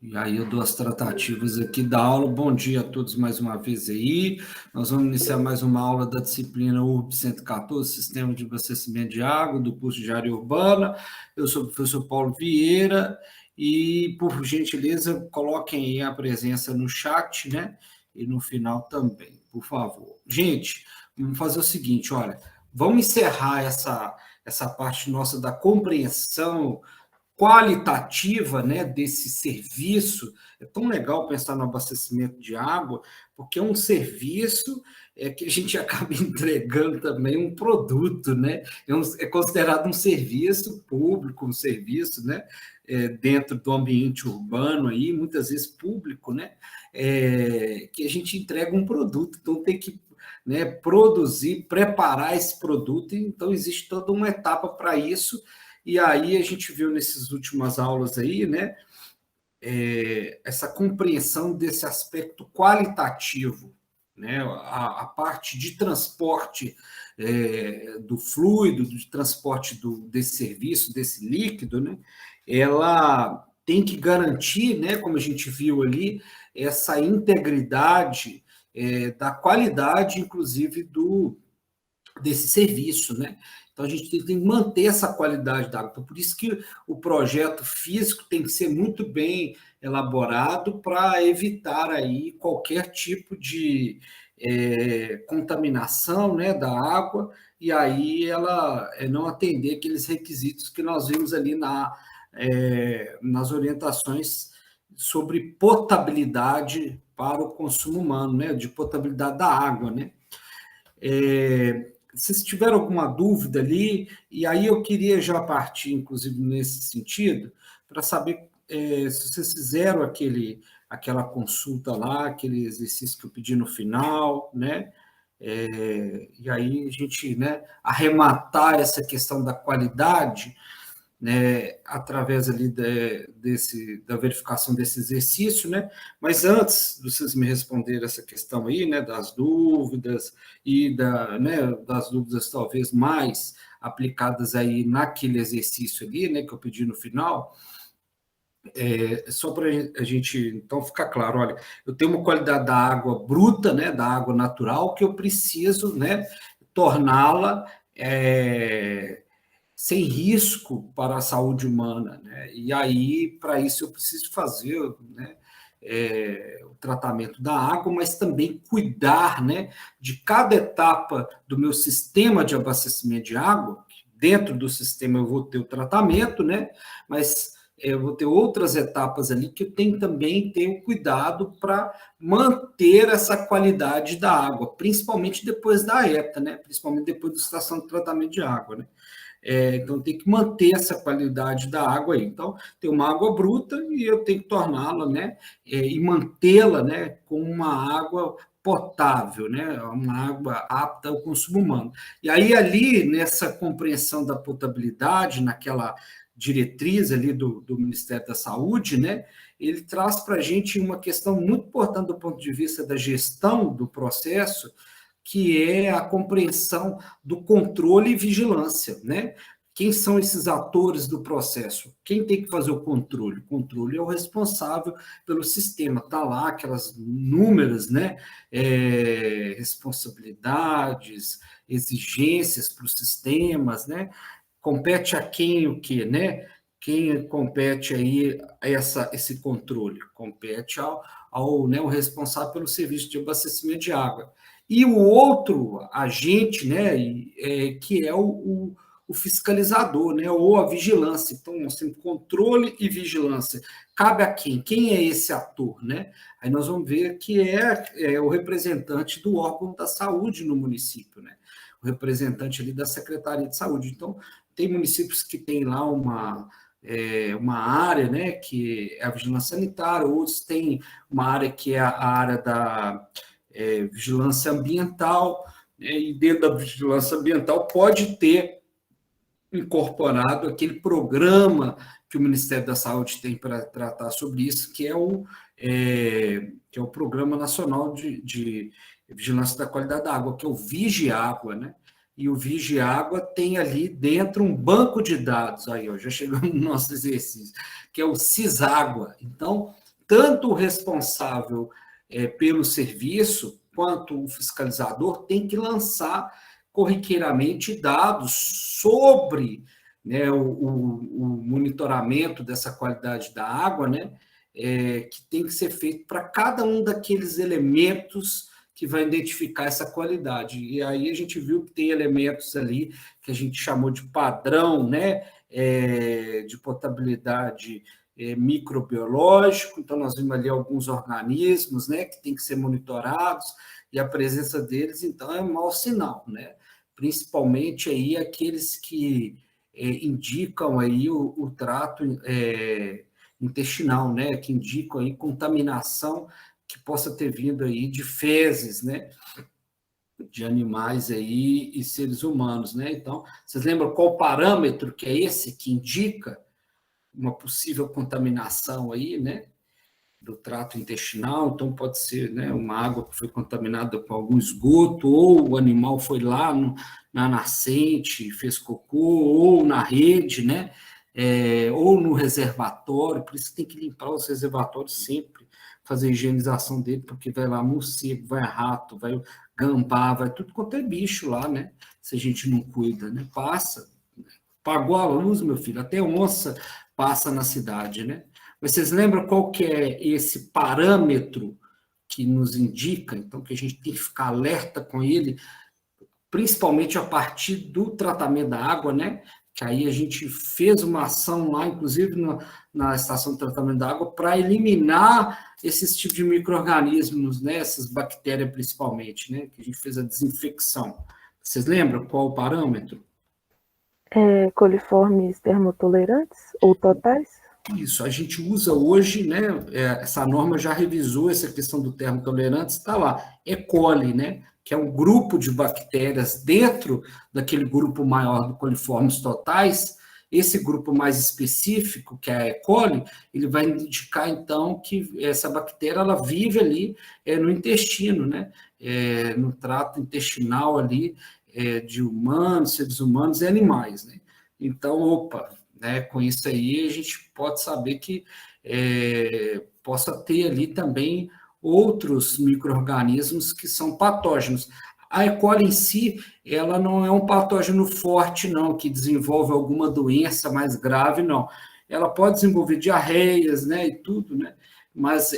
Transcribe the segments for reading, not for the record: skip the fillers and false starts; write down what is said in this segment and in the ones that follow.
E aí eu dou as tratativas aqui da aula. Bom dia a todos mais uma vez aí. Nós vamos iniciar mais uma aula da disciplina URB 114, Sistema de Abastecimento de Água, do curso de Engenharia Urbana. Eu sou o professor Paulo Vieira e, por gentileza, coloquem aí a presença no chat, né? E no final também, por favor. Gente, vamos fazer o seguinte, olha, vamos encerrar essa parte nossa da compreensão qualitativa, né, desse serviço. É tão legal pensar no abastecimento de água, porque é um serviço que a gente acaba entregando também um produto, né? É considerado um serviço público, um serviço, né, dentro do ambiente urbano aí, muitas vezes público, né, que a gente entrega um produto, então tem que, né, produzir, preparar esse produto, então existe toda uma etapa para isso. E aí a gente viu nessas últimas aulas aí, né, essa compreensão desse aspecto qualitativo, né, a parte de transporte do fluido, de transporte desse serviço, desse líquido, né, ela tem que garantir, né, como a gente viu ali, essa integridade da qualidade, inclusive, desse serviço, né? Então, a gente tem que manter essa qualidade da água. Então, por isso que o projeto físico tem que ser muito bem elaborado para evitar aí qualquer tipo de contaminação, né, da água, e aí ela não atender aqueles requisitos que nós vimos ali nas orientações sobre potabilidade para o consumo humano, né, de potabilidade da água, né? Se tiver alguma dúvida ali, e aí eu queria já partir, inclusive, nesse sentido, para saber se vocês fizeram aquela consulta lá, aquele exercício que eu pedi no final, né? E aí a gente, né, arrematar essa questão da qualidade, né, através ali da verificação desse exercício, né? Mas antes de vocês me responderem essa questão aí, né, das dúvidas e né, das dúvidas talvez mais aplicadas aí naquele exercício ali, né, que eu pedi no final, só para a gente então ficar claro, olha, eu tenho uma qualidade da água bruta, né, da água natural, que eu preciso, né, torná-la sem risco para a saúde humana, né? E aí, para isso, eu preciso fazer, né, o tratamento da água, mas também cuidar, né, de cada etapa do meu sistema de abastecimento de água. Dentro do sistema eu vou ter o tratamento, né, mas eu vou ter outras etapas ali que eu tenho também ter o cuidado para manter essa qualidade da água, principalmente depois da ETA, né, principalmente depois da estação de tratamento de água, né. Então, tem que manter essa qualidade da água aí. Então, tem uma água bruta e eu tenho que torná-la, né, e mantê-la, né, com uma água potável, né, uma água apta ao consumo humano. E aí, ali, nessa compreensão da potabilidade, naquela diretriz ali do Ministério da Saúde, né, ele traz para a gente uma questão muito importante do ponto de vista da gestão do processo, que é a compreensão do controle e vigilância, né? Quem são esses atores do processo? Quem tem que fazer o controle? O controle é o responsável pelo sistema. Está lá aquelas números, né? Responsabilidades, exigências para os sistemas, né? Compete a quem o quê, né? Quem compete aí esse controle? Compete né, o responsável pelo serviço de abastecimento de água. E o outro agente, né, que é o fiscalizador, né, ou a vigilância. Então, nós temos controle e vigilância. Cabe a quem? Quem é esse ator, né? Aí nós vamos ver que é o representante do órgão da saúde no município, né? O representante ali da Secretaria de Saúde. Então, tem municípios que têm lá uma área, né, que é a vigilância sanitária, outros têm uma área que é a área da vigilância ambiental, né, e dentro da vigilância ambiental pode ter incorporado aquele programa que o Ministério da Saúde tem para tratar sobre isso, que é o Programa Nacional de Vigilância da Qualidade da Água, que é o Vigiágua, né? E o Vigiágua tem ali dentro um banco de dados, aí, ó, já chegamos no nosso exercício, que é o Ciságua. Então, tanto o responsável pelo serviço, quanto o fiscalizador, tem que lançar corriqueiramente dados sobre, né, o monitoramento dessa qualidade da água, né, que tem que ser feito para cada um daqueles elementos que vai identificar essa qualidade. E aí a gente viu que tem elementos ali que a gente chamou de padrão, né, de potabilidade microbiológico. Então, nós vimos ali alguns organismos, né, que tem que ser monitorados, e a presença deles, então, é um mau sinal, né? Principalmente aí aqueles que indicam aí o trato intestinal, né, que indicam aí contaminação que possa ter vindo aí de fezes, né, de animais aí e seres humanos, né? Então, vocês lembram qual parâmetro que é esse que indica uma possível contaminação aí, né, do trato intestinal? Então, pode ser, né, uma água que foi contaminada com algum esgoto, ou o animal foi lá na nascente, fez cocô, ou na rede, né, ou no reservatório. Por isso tem que limpar os reservatórios sempre, fazer a higienização dele, porque vai lá morcego, vai rato, vai gambá, vai tudo quanto é bicho lá, né, se a gente não cuida, né, passa. Pagou a luz, meu filho, até onça passa na cidade, né? Mas vocês lembram qual que é esse parâmetro que nos indica, então, que a gente tem que ficar alerta com ele, principalmente a partir do tratamento da água, né? Que aí a gente fez uma ação lá, inclusive na estação de tratamento da água, para eliminar esses tipos de micro-organismos, né? Essas bactérias principalmente, né? Que a gente fez a desinfecção. Vocês lembram qual o parâmetro? Coliformes termotolerantes ou totais? Isso, a gente usa hoje, né? Essa norma já revisou essa questão do termotolerante, está lá, E. coli, né? Que é um grupo de bactérias dentro daquele grupo maior do coliformes totais. Esse grupo mais específico, que é a E. coli, ele vai indicar, então, que essa bactéria ela vive ali no intestino, né? No trato intestinal ali de humanos, seres humanos e animais, né? Então, opa, né, com isso aí a gente pode saber que possa ter ali também outros micro-organismos que são patógenos. A E. coli em si, ela não é um patógeno forte, não, que desenvolve alguma doença mais grave, não. Ela pode desenvolver diarreias, né, e tudo, né, mas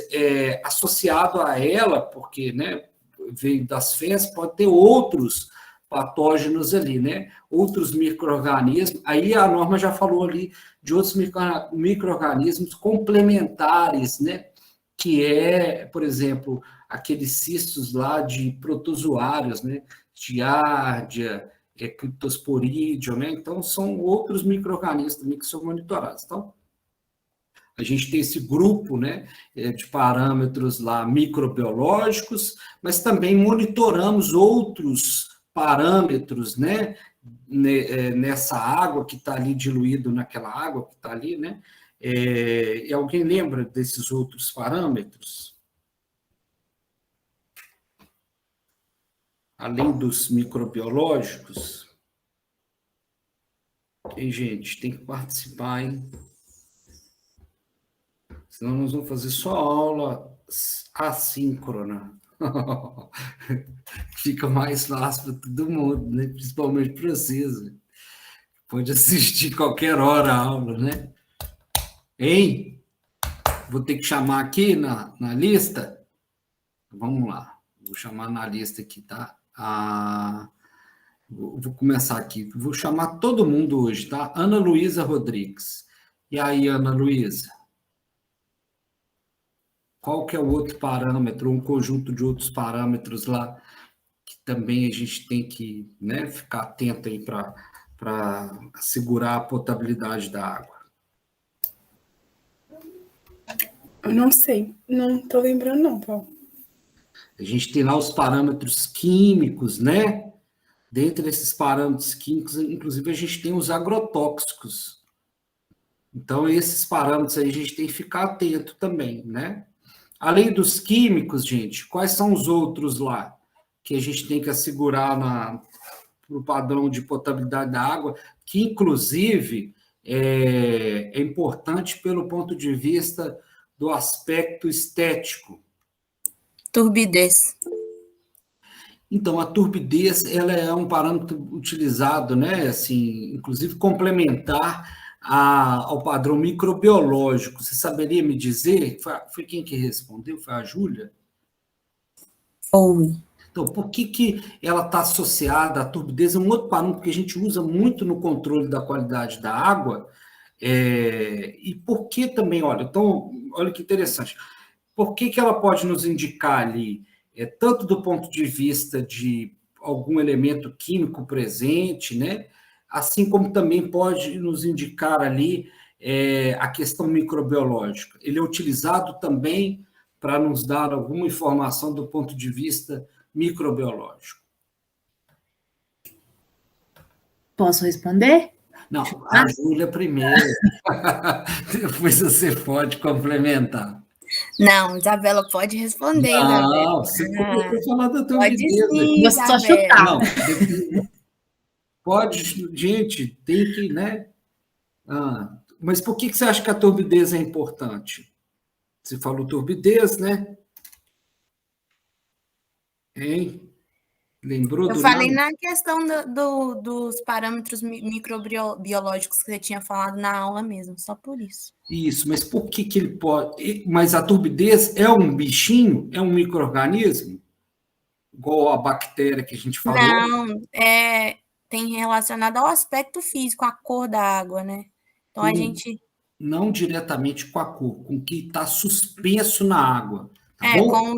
associado a ela, porque, né, veio das fezes, pode ter outros patógenos ali, né, outros micro-organismos. Aí a norma já falou ali de outros micro-organismos complementares, né, que por exemplo, aqueles cistos lá de protozoários, né, Giardia, Cryptosporidium, né, então são outros micro-organismos também que são monitorados. Então, a gente tem esse grupo, né, de parâmetros lá microbiológicos, mas também monitoramos outros parâmetros, né, nessa água que está ali diluído naquela água que está ali, né? E alguém lembra desses outros parâmetros? Além dos microbiológicos? E, gente, tem que participar, hein? Senão nós vamos fazer só aula assíncrona. Fica mais fácil para todo mundo, né? Principalmente para vocês. Pode assistir qualquer hora a aula, né? Hein? Vou ter que chamar aqui na lista. Vamos lá. Vou chamar na lista aqui, tá? Vou começar aqui. Vou chamar todo mundo hoje, tá? Ana Luísa Rodrigues. E aí, Ana Luísa? Qual que é o outro parâmetro, um conjunto de outros parâmetros lá que também a gente tem que, né, ficar atento aí para assegurar a potabilidade da água? Eu não sei, não estou lembrando não, Paulo. A gente tem lá os parâmetros químicos, né? Dentre esses parâmetros químicos, inclusive, a gente tem os agrotóxicos. Então, esses parâmetros aí a gente tem que ficar atento também, né? Além dos químicos, gente, quais são os outros lá que a gente tem que assegurar no padrão de potabilidade da água, que, inclusive, é importante pelo ponto de vista do aspecto estético? Turbidez. Então, a turbidez, ela é um parâmetro utilizado, né, assim, inclusive complementar ao padrão microbiológico. Você saberia me dizer? Foi quem que respondeu? Foi a Júlia? Foi. Então, por que ela está associada à turbidez? É um outro parâmetro que a gente usa muito no controle da qualidade da água. E por que também, olha, então, olha que interessante. Por que ela pode nos indicar ali, tanto do ponto de vista de algum elemento químico presente, né? Assim como também pode nos indicar ali a questão microbiológica. Ele é utilizado também para nos dar alguma informação do ponto de vista microbiológico. Posso responder? Não, a Júlia primeiro. Depois você pode complementar. Não, Isabela pode responder, Isabela. Não, você começou a falar da tua Pode beleza. sim, Vou só Isabela. chutar. Não, pode, gente, tem que, né? Mas por que você acha que a turbidez é importante? Você falou turbidez, né? Hein? Lembrou Eu do falei nome? na questão dos parâmetros microbiológicos que você tinha falado na aula mesmo, só por isso. Isso, mas por que ele pode... Mas a turbidez é um bichinho? É um micro-organismo? Igual a bactéria que a gente falou? Não, tem relacionado ao aspecto físico, a cor da água, né? Então a gente... Não diretamente com a cor, com o que está suspenso na água, tá bom?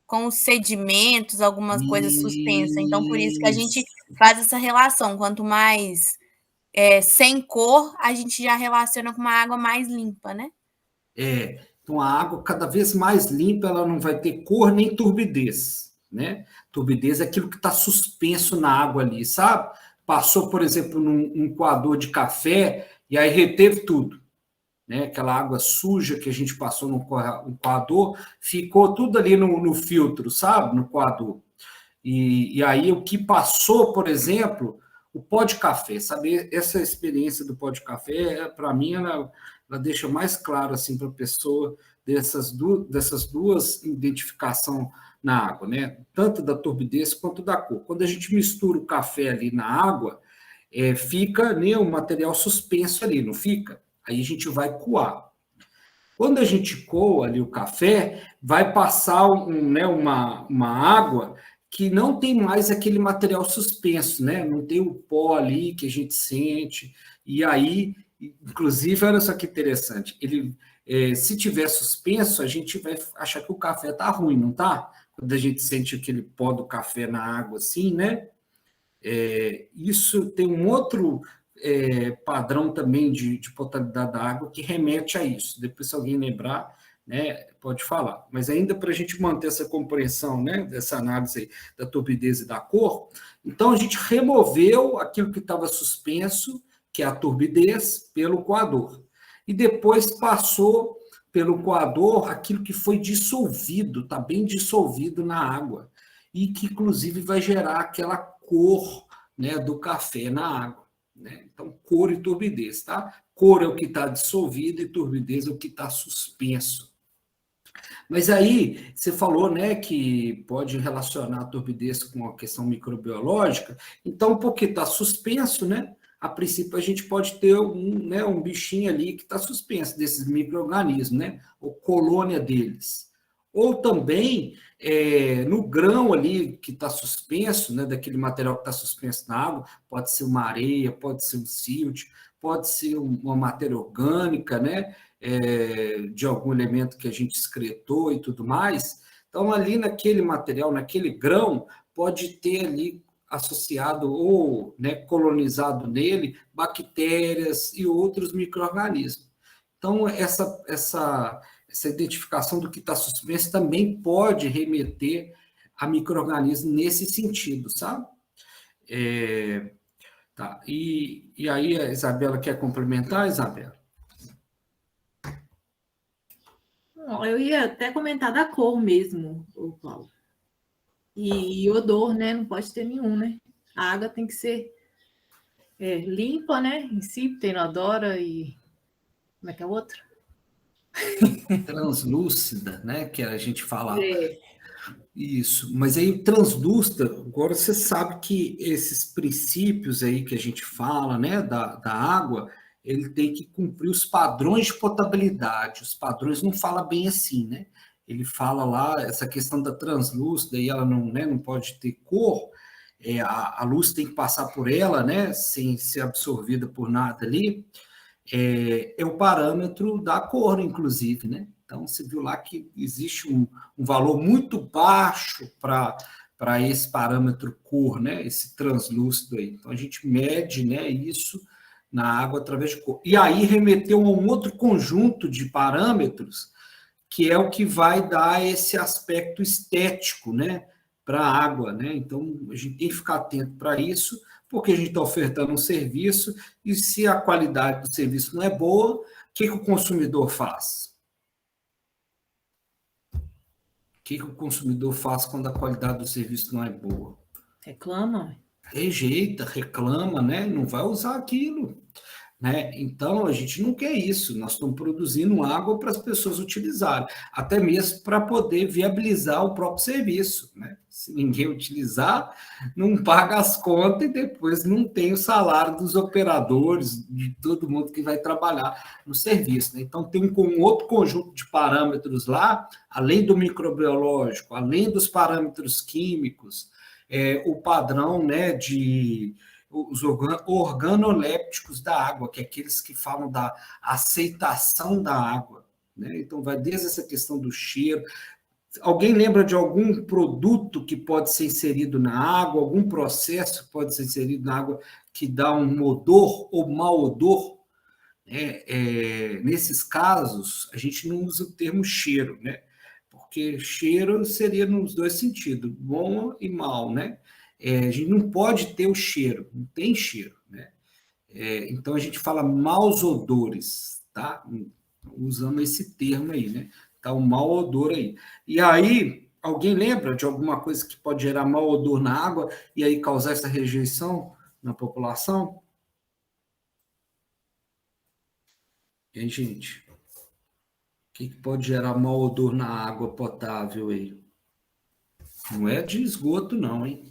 com os sedimentos, algumas coisas suspensas. Então, por isso que a gente Isso. faz essa relação. Quanto mais sem cor, a gente já relaciona com uma água mais limpa, né? Então, a água, cada vez mais limpa, ela não vai ter cor nem turbidez, né? Turbidez é aquilo que está suspenso na água ali, sabe? Passou, por exemplo, num coador de café e aí reteve tudo, né? Aquela água suja que a gente passou no coador, ficou tudo ali no filtro, sabe? No coador. E aí o que passou, por exemplo, o pó de café, sabe? Essa experiência do pó de café, para mim, ela deixa mais claro assim para a pessoa dessas duas identificações na água, né? Tanto da turbidez quanto da cor. Quando a gente mistura o café ali na água, fica, né, um material suspenso ali, não fica? Aí a gente vai coar. Quando a gente coa ali o café, vai passar uma água que não tem mais aquele material suspenso, né? Não tem o pó ali que a gente sente. E aí, inclusive, olha só que interessante, se tiver suspenso, a gente vai achar que o café está ruim, não está? Quando a gente sente aquele pó do café na água assim, né? Isso tem um outro padrão também de potabilidade da água que remete a isso. Depois, se alguém lembrar, né, pode falar. Mas ainda para a gente manter essa compreensão, né, dessa análise da turbidez e da cor, então a gente removeu aquilo que estava suspenso, que é a turbidez, pelo coador. E depois passou pelo coador aquilo que foi dissolvido, está bem dissolvido na água, e que, inclusive, vai gerar aquela cor, né, do café na água. Né? Então, cor e turbidez, tá? Cor é o que está dissolvido e turbidez é o que está suspenso. Mas aí, você falou, né, que pode relacionar a turbidez com a questão microbiológica, então, porque está suspenso, né, a princípio a gente pode ter um bichinho ali que está suspenso, desses micro-organismos, né, ou colônia deles. Ou também, no grão ali que está suspenso, né, daquele material que está suspenso na água, pode ser uma areia, pode ser um silt, pode ser uma matéria orgânica, né, de algum elemento que a gente excretou e tudo mais. Então, ali naquele material, naquele grão, pode ter ali associado ou, né, colonizado nele bactérias e outros micro-organismos. Então, essa identificação do que está suspenso também pode remeter a micro-organismos nesse sentido, sabe? Tá. E aí a Isabela quer complementar, Isabela? Eu ia até comentar da cor mesmo, o Paulo. E odor, né? Não pode ter nenhum, né? A água tem que ser limpa, né? Em si, tem inodora e... Como é que é o outro? translúcida, né? Que a gente fala É, isso. Mas aí, translúcida, agora você sabe que esses princípios aí que a gente fala, né, da água, ele tem que cumprir os padrões de potabilidade. Os padrões não fala bem assim, né? Ele fala lá, essa questão da translúcida, e ela não, né, não pode ter cor, a luz tem que passar por ela, né, sem ser absorvida por nada ali, é o parâmetro da cor, inclusive, né? Então, você viu lá que existe um valor muito baixo para esse parâmetro cor, né? Esse translúcido aí. Então, a gente mede, né, isso na água através de cor. E aí remeteu a um outro conjunto de parâmetros, que é o que vai dar esse aspecto estético, né, para a água, né? Então, a gente tem que ficar atento para isso, porque a gente está ofertando um serviço, e se a qualidade do serviço não é boa, o que o consumidor faz? O que o consumidor faz quando a qualidade do serviço não é boa? reclama. Rejeita, reclama, né? Não vai usar aquilo, né? Então, a gente não quer isso. Nós estamos produzindo água para as pessoas utilizarem, até mesmo para poder viabilizar o próprio serviço, né? Se ninguém utilizar, não paga as contas e depois não tem o salário dos operadores, de todo mundo que vai trabalhar no serviço, né? Então, tem um outro conjunto de parâmetros lá, além do microbiológico, além dos parâmetros químicos, o padrão, né, de os organolépticos da água, que é aqueles que falam da aceitação da água, né? Então, vai desde essa questão do cheiro. Alguém lembra de algum produto que pode ser inserido na água, algum processo que pode ser inserido na água que dá um odor ou mau odor? Nesses casos, a gente não usa o termo cheiro, né? Porque cheiro seria nos dois sentidos, bom e mal, né? A gente não pode ter o cheiro, não tem cheiro, né? Então a gente fala maus odores, tá? Usando esse termo aí, né? Tá o mau odor aí. E aí, alguém lembra de alguma coisa que pode gerar mau odor na água e aí causar essa rejeição na população? E aí, gente? O que pode gerar mau odor na água potável aí? Não é de esgoto, não, hein?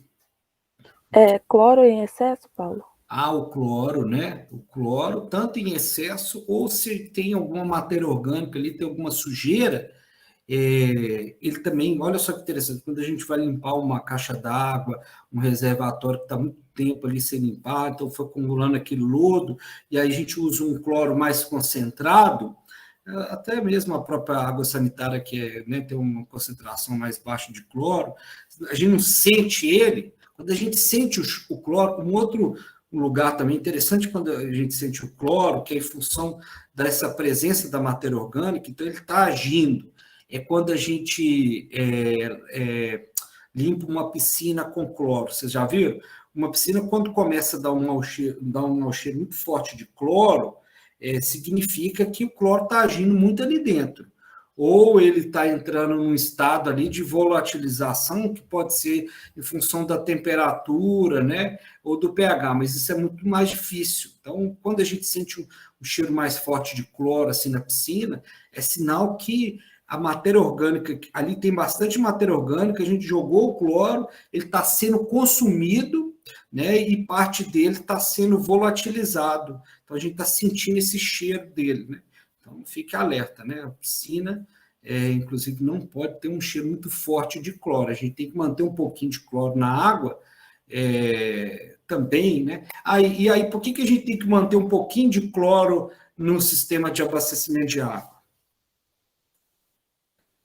Cloro em excesso, Paulo? O cloro, né? O cloro, tanto em excesso, ou se tem alguma matéria orgânica ali, tem alguma sujeira, ele também, olha só que interessante, quando a gente vai limpar uma caixa d'água, um reservatório que está muito tempo ali sem limpar, então foi acumulando aquele lodo, e aí a gente usa um cloro mais concentrado, até mesmo a própria água sanitária, que né, tem uma concentração mais baixa de cloro, a gente não sente ele. Quando a gente sente o cloro, um outro lugar também interessante, quando a gente sente o cloro, que é em função dessa presença da matéria orgânica, então ele está agindo. É quando a gente limpa uma piscina com cloro. Vocês já viram? Uma piscina, quando começa a dar um mau cheiro muito forte de cloro, significa que o cloro está agindo muito ali dentro. Ou ele está entrando num estado ali de volatilização, que pode ser em função da temperatura, né, ou do pH, mas isso é muito mais difícil. Então, quando a gente sente um cheiro mais forte de cloro assim na piscina, é sinal que a matéria orgânica, ali tem bastante matéria orgânica, a gente jogou o cloro, ele está sendo consumido, né, e parte dele está sendo volatilizado. Então, a gente está sentindo esse cheiro dele, né? Então, fique alerta, né? A piscina, inclusive, não pode ter um cheiro muito forte de cloro. A gente tem que manter um pouquinho de cloro na água também, né? E aí, por que a gente tem que manter um pouquinho de cloro no sistema de abastecimento de água?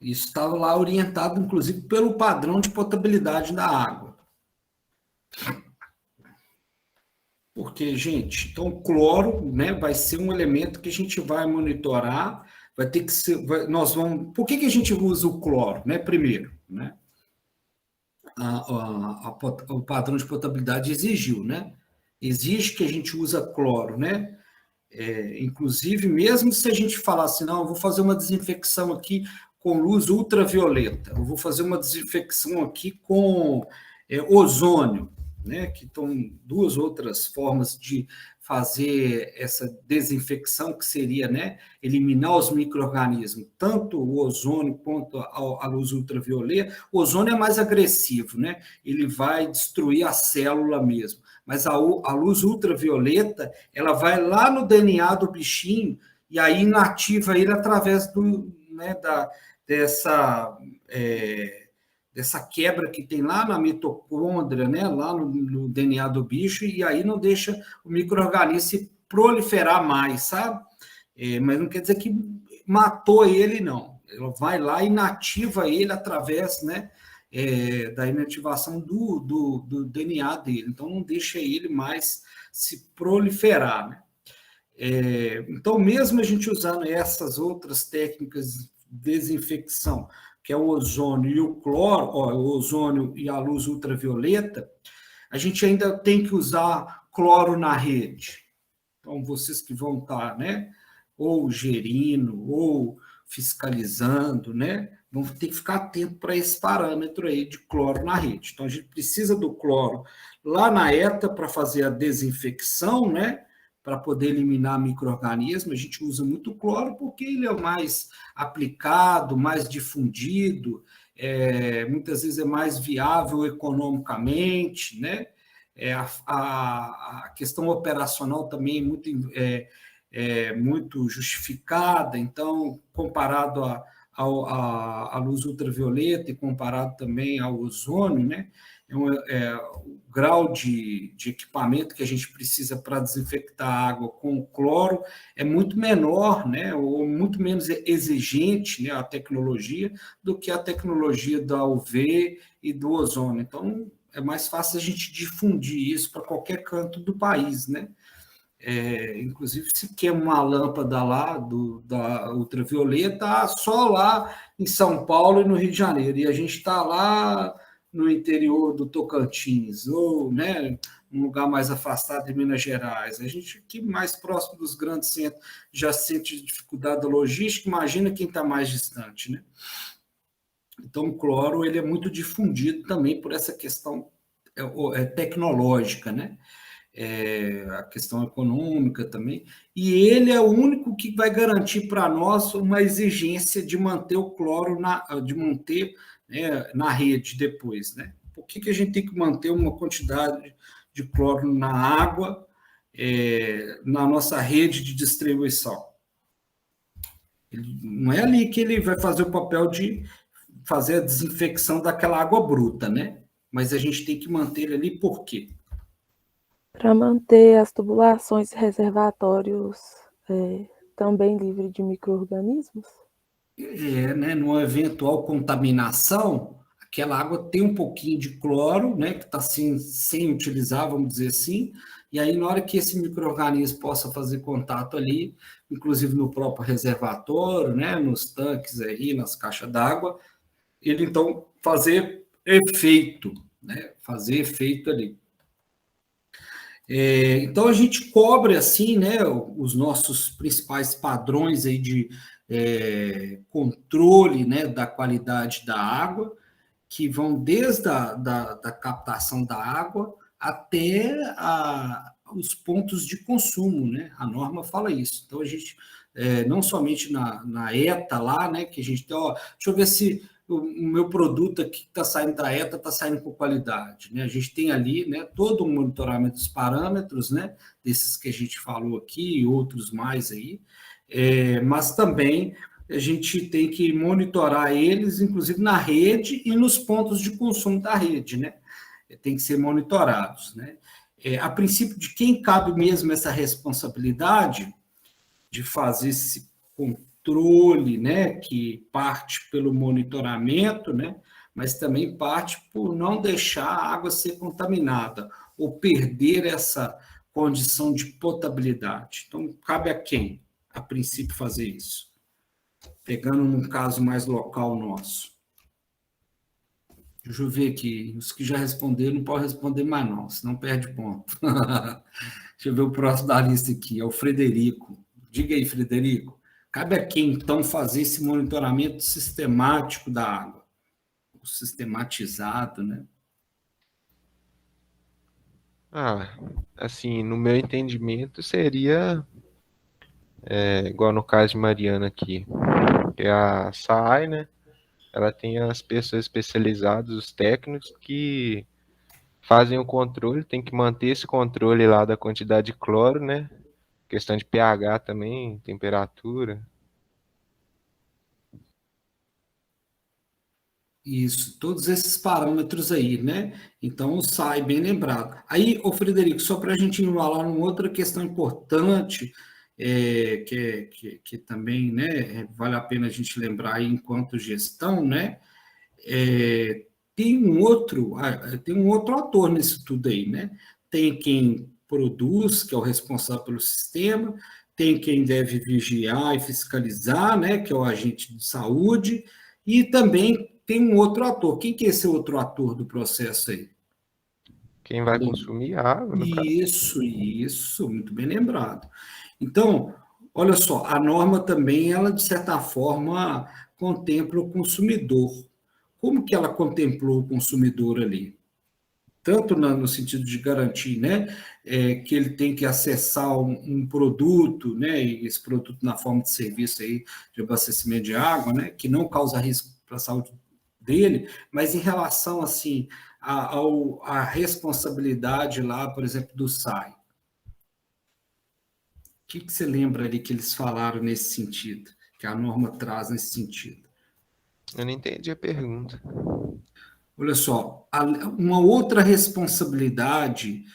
Isso estava lá orientado, inclusive, pelo padrão de potabilidade da água. Porque, gente, então o cloro, né, vai ser um elemento que a gente vai monitorar, vai ter que ser, nós vamos. Por que a gente usa o cloro, né? Primeiro, né? O padrão de potabilidade exigiu, né? Exige que a gente usa cloro, né? Inclusive, mesmo se a gente falar assim, não, eu vou fazer uma desinfecção aqui com luz ultravioleta, eu vou fazer uma desinfecção aqui com ozônio, né, que estão duas outras formas de fazer essa desinfecção, que seria, né, eliminar os micro-organismos, tanto o ozônio quanto a luz ultravioleta. O ozônio é mais agressivo, né? Ele vai destruir a célula mesmo. Mas a luz ultravioleta, ela vai lá no DNA do bichinho e aí inativa ele através né, dessa quebra que tem lá na mitocôndria, né, lá no DNA do bicho, e aí não deixa o micro-organismo se proliferar mais, sabe? Mas não quer dizer que matou ele, não. Ela vai lá e inativa ele através, né, da inativação do DNA dele. Então, não deixa ele mais se proliferar, né? Então, mesmo a gente usando essas outras técnicas de desinfecção, que é o ozônio e o cloro, o ozônio e a luz ultravioleta, a gente ainda tem que usar cloro na rede. Então, vocês que vão estar, né, ou gerindo, ou fiscalizando, né, vão ter que ficar atento para esse parâmetro aí de cloro na rede. Então, a gente precisa do cloro lá na ETA para fazer a desinfecção, né, para poder eliminar micro-organismos. A gente usa muito cloro porque ele é o mais aplicado, mais difundido, muitas vezes é mais viável economicamente, né? A questão operacional também é muito justificada, então, comparado à luz ultravioleta e comparado também ao ozônio, né? O grau de equipamento que a gente precisa para desinfectar a água com cloro é muito menor, né, ou muito menos exigente, né, a tecnologia, do que a tecnologia da UV e do ozônio. Então, é mais fácil a gente difundir isso para qualquer canto do país, né? Inclusive, se queima uma lâmpada lá da ultravioleta, só lá em São Paulo e no Rio de Janeiro, e a gente está lá no interior do Tocantins, ou, né, um lugar mais afastado de Minas Gerais. A gente aqui mais próximo dos grandes centros já sente dificuldade da logística, imagina quem está mais distante, né? Então, o cloro ele é muito difundido também por essa questão tecnológica, né? A questão econômica também, e ele é o único que vai garantir para nós uma exigência de manter o cloro na rede depois, né? Por que a gente tem que manter uma quantidade de cloro na água na nossa rede de distribuição? Não é ali que ele vai fazer o papel de fazer a desinfecção daquela água bruta, né? Mas a gente tem que manter ele ali por quê? Para manter as tubulações e reservatórios também livres de micro-organismos? Né, numa eventual contaminação, aquela água tem um pouquinho de cloro, né, que está sem utilizar, vamos dizer assim, e aí na hora que esse micro-organismo possa fazer contato ali, inclusive no próprio reservatório, né, nos tanques aí, nas caixas d'água, ele então fazer efeito, né, fazer efeito ali. Então a gente cobre assim, né, os nossos principais padrões aí de controle, né, da qualidade da água, que vão desde da captação da água até os pontos de consumo, né? A norma fala isso. Então a gente não somente na ETA lá, né, que a gente tem, deixa eu ver se o meu produto aqui que está saindo da ETA está saindo com qualidade, né? A gente tem ali, né, todo o monitoramento dos parâmetros, né, desses que a gente falou aqui e outros mais aí, mas também a gente tem que monitorar eles, inclusive na rede e nos pontos de consumo da rede, né? Tem que ser monitorados, né? A princípio, de quem cabe mesmo essa responsabilidade de fazer esse controle, né, que parte pelo monitoramento, né, mas também parte por não deixar a água ser contaminada ou perder essa condição de potabilidade. Então, cabe a quem, a princípio, fazer isso? Pegando num caso mais local nosso. Deixa eu ver aqui, os que já responderam não podem responder mais não, senão perde ponto. Deixa eu ver o próximo da lista aqui, é o Frederico. Diga aí, Frederico. Cabe a quem, então, fazer esse monitoramento sistemático da água? Sistematizado, né? Ah, assim, no meu entendimento seria igual no caso de Mariana aqui, que é a SAAI, né? Ela tem as pessoas especializadas, os técnicos que fazem o controle, tem que manter esse controle lá da quantidade de cloro, né? Questão de pH também, temperatura. Isso, todos esses parâmetros aí, né? Então, sai bem lembrado. Aí, ô Frederico, só para a gente falar uma outra questão importante, que também, né, vale a pena a gente lembrar aí enquanto gestão, né? É, tem um outro ator nisso tudo aí, né? Tem quem produz, que é o responsável pelo sistema, tem quem deve vigiar e fiscalizar, né? Que é o agente de saúde, e também tem um outro ator. Quem que é esse outro ator do processo aí? Quem vai consumir a água, no caso. Isso, muito bem lembrado. Então, olha só, a norma também, ela, de certa forma, contempla o consumidor. Como que ela contemplou o consumidor ali? Tanto no sentido de garantir, né, que ele tem que acessar um produto, né, e esse produto na forma de serviço aí de abastecimento de água, né, que não causa risco para a saúde dele, mas em relação assim à responsabilidade lá, por exemplo, do SAI. O que você lembra ali que eles falaram nesse sentido, que a norma traz nesse sentido? Eu não entendi a pergunta. Olha só, uma outra responsabilidade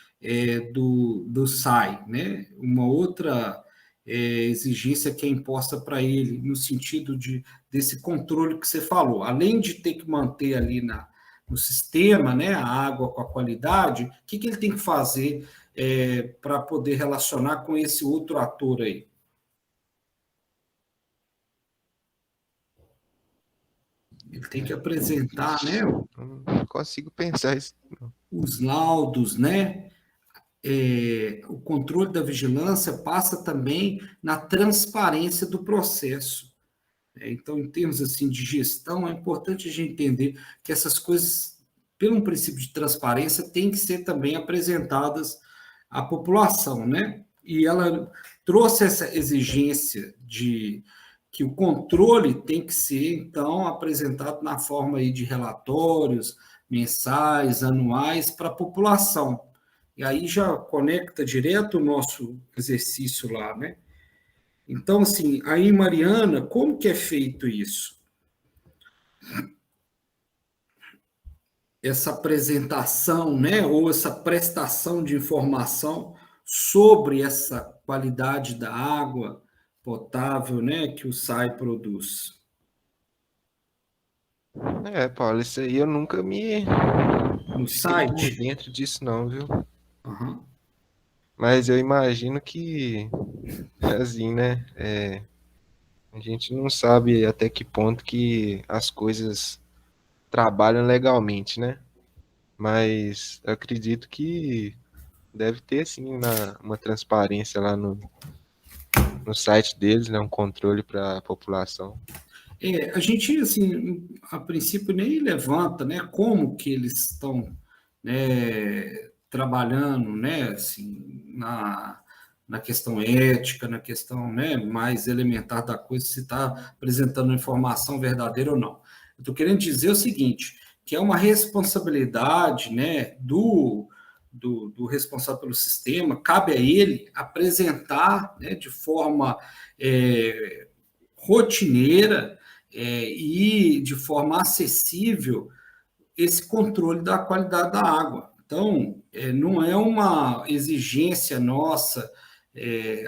do SAI, né? Uma outra exigência que é imposta para ele, no sentido desse controle que você falou. Além de ter que manter ali no sistema, né, a água com a qualidade, o que ele tem que fazer para poder relacionar com esse outro ator aí? Ele tem que apresentar, né, Não consigo pensar isso. os laudos, né? O controle da vigilância passa também na transparência do processo. Então, em termos assim de gestão, é importante a gente entender que essas coisas, pelo princípio de transparência, têm que ser também apresentadas à população, né? E ela trouxe essa exigência de que o controle tem que ser, então, apresentado na forma aí de relatórios mensais, anuais, para a população. E aí já conecta direto o nosso exercício lá, né? Então, assim, aí, Mariana, como que é feito isso? Essa apresentação, né, ou essa prestação de informação sobre essa qualidade da água potável, né, que o SAI produz. Paulo, isso aí eu nunca me No fiquei por site? dentro disso não, viu? Uhum. Mas eu imagino que, assim, né? A gente não sabe até que ponto que as coisas trabalham legalmente, né? Mas eu acredito que deve ter, sim, uma transparência lá no site deles, né? Um controle para a população. A gente, assim, a princípio nem levanta, né, como que eles estão, né, trabalhando, né, assim, na questão ética, na questão, né, mais elementar da coisa, se está apresentando informação verdadeira ou não. Eu estou querendo dizer o seguinte, que é uma responsabilidade, né, do responsável pelo sistema, cabe a ele apresentar, né, de forma rotineira, e de forma acessível esse controle da qualidade da água. Então, não é uma exigência nossa,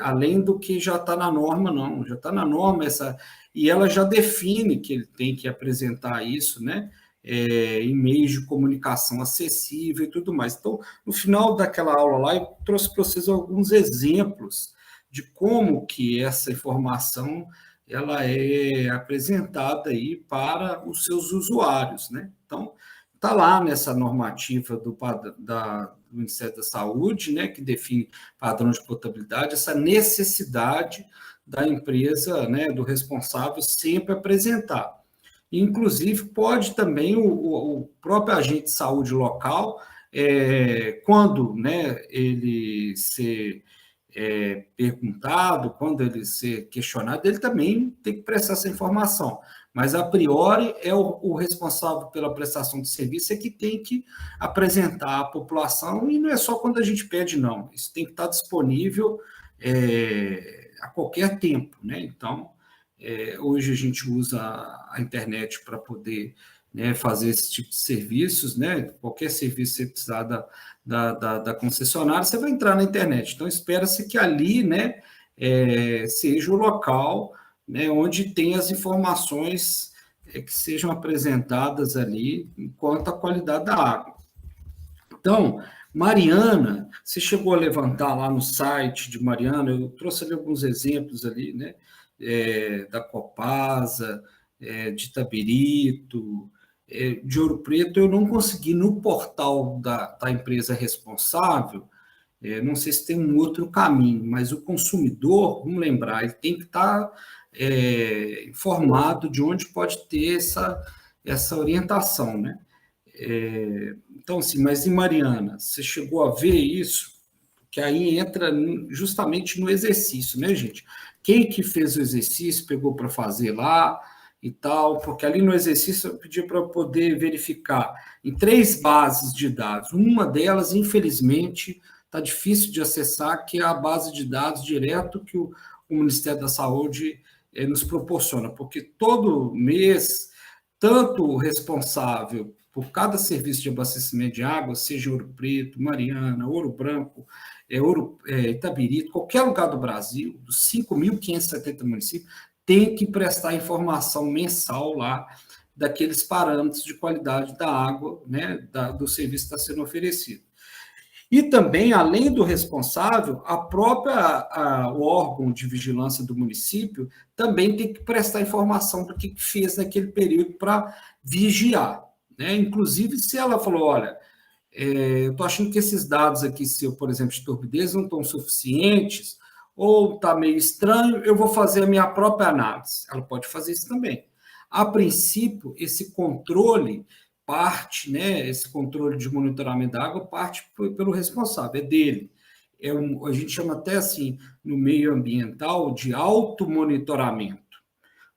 além do que já está na norma, não. Já está na norma e ela já define que ele tem que apresentar isso, né? Em meios de comunicação acessível e tudo mais. Então, no final daquela aula lá, eu trouxe para vocês alguns exemplos de como que essa informação ela é apresentada aí para os seus usuários, né? Então, está lá nessa normativa do Ministério da Saúde, né, que define padrão de potabilidade, essa necessidade da empresa, né, do responsável sempre apresentar. Inclusive, pode também o próprio agente de saúde local quando, né, ele ser perguntado, quando ele ser questionado, ele também tem que prestar essa informação. Mas, a priori, é o responsável pela prestação de serviço que tem que apresentar à população, e não é só quando a gente pede, não. Isso tem que estar disponível a qualquer tempo, né? Então, hoje a gente usa a internet para poder, né, fazer esse tipo de serviços, né? Qualquer serviço que você precisar da concessionária, você vai entrar na internet. Então, espera-se que ali, né, seja o local, né, onde tem as informações que sejam apresentadas ali quanto à qualidade da água. Então, Mariana, você chegou a levantar lá no site de Mariana, eu trouxe ali alguns exemplos ali, né, da Copasa, de Itabirito, de Ouro Preto. Eu não consegui no portal da empresa responsável, não sei se tem um outro caminho, mas o consumidor, vamos lembrar, ele tem que estar informado de onde pode ter essa orientação, né? Então, assim, mas em Mariana, você chegou a ver isso? Que aí entra justamente no exercício, né, gente? Quem que fez o exercício, pegou para fazer lá e tal, porque ali no exercício eu pedi para poder verificar em 3 bases de dados. Uma delas, infelizmente, está difícil de acessar, que é a base de dados direto que o Ministério da Saúde nos proporciona, porque todo mês, tanto o responsável por cada serviço de abastecimento de água, seja Ouro Preto, Mariana, Ouro Branco, Itabirito, qualquer lugar do Brasil, dos 5.570 municípios, tem que prestar informação mensal lá daqueles parâmetros de qualidade da água, né, do serviço que está sendo oferecido. E também, além do responsável, o órgão de vigilância do município também tem que prestar informação do que fez naquele período para vigiar, né? Inclusive, se ela falou, olha, eu estou achando que esses dados aqui, por exemplo, de turbidez, não estão suficientes, ou está meio estranho, eu vou fazer a minha própria análise. Ela pode fazer isso também. A princípio, esse controle parte, né, esse controle de monitoramento da água parte pelo responsável, é dele. A gente chama até assim, no meio ambiental, de automonitoramento.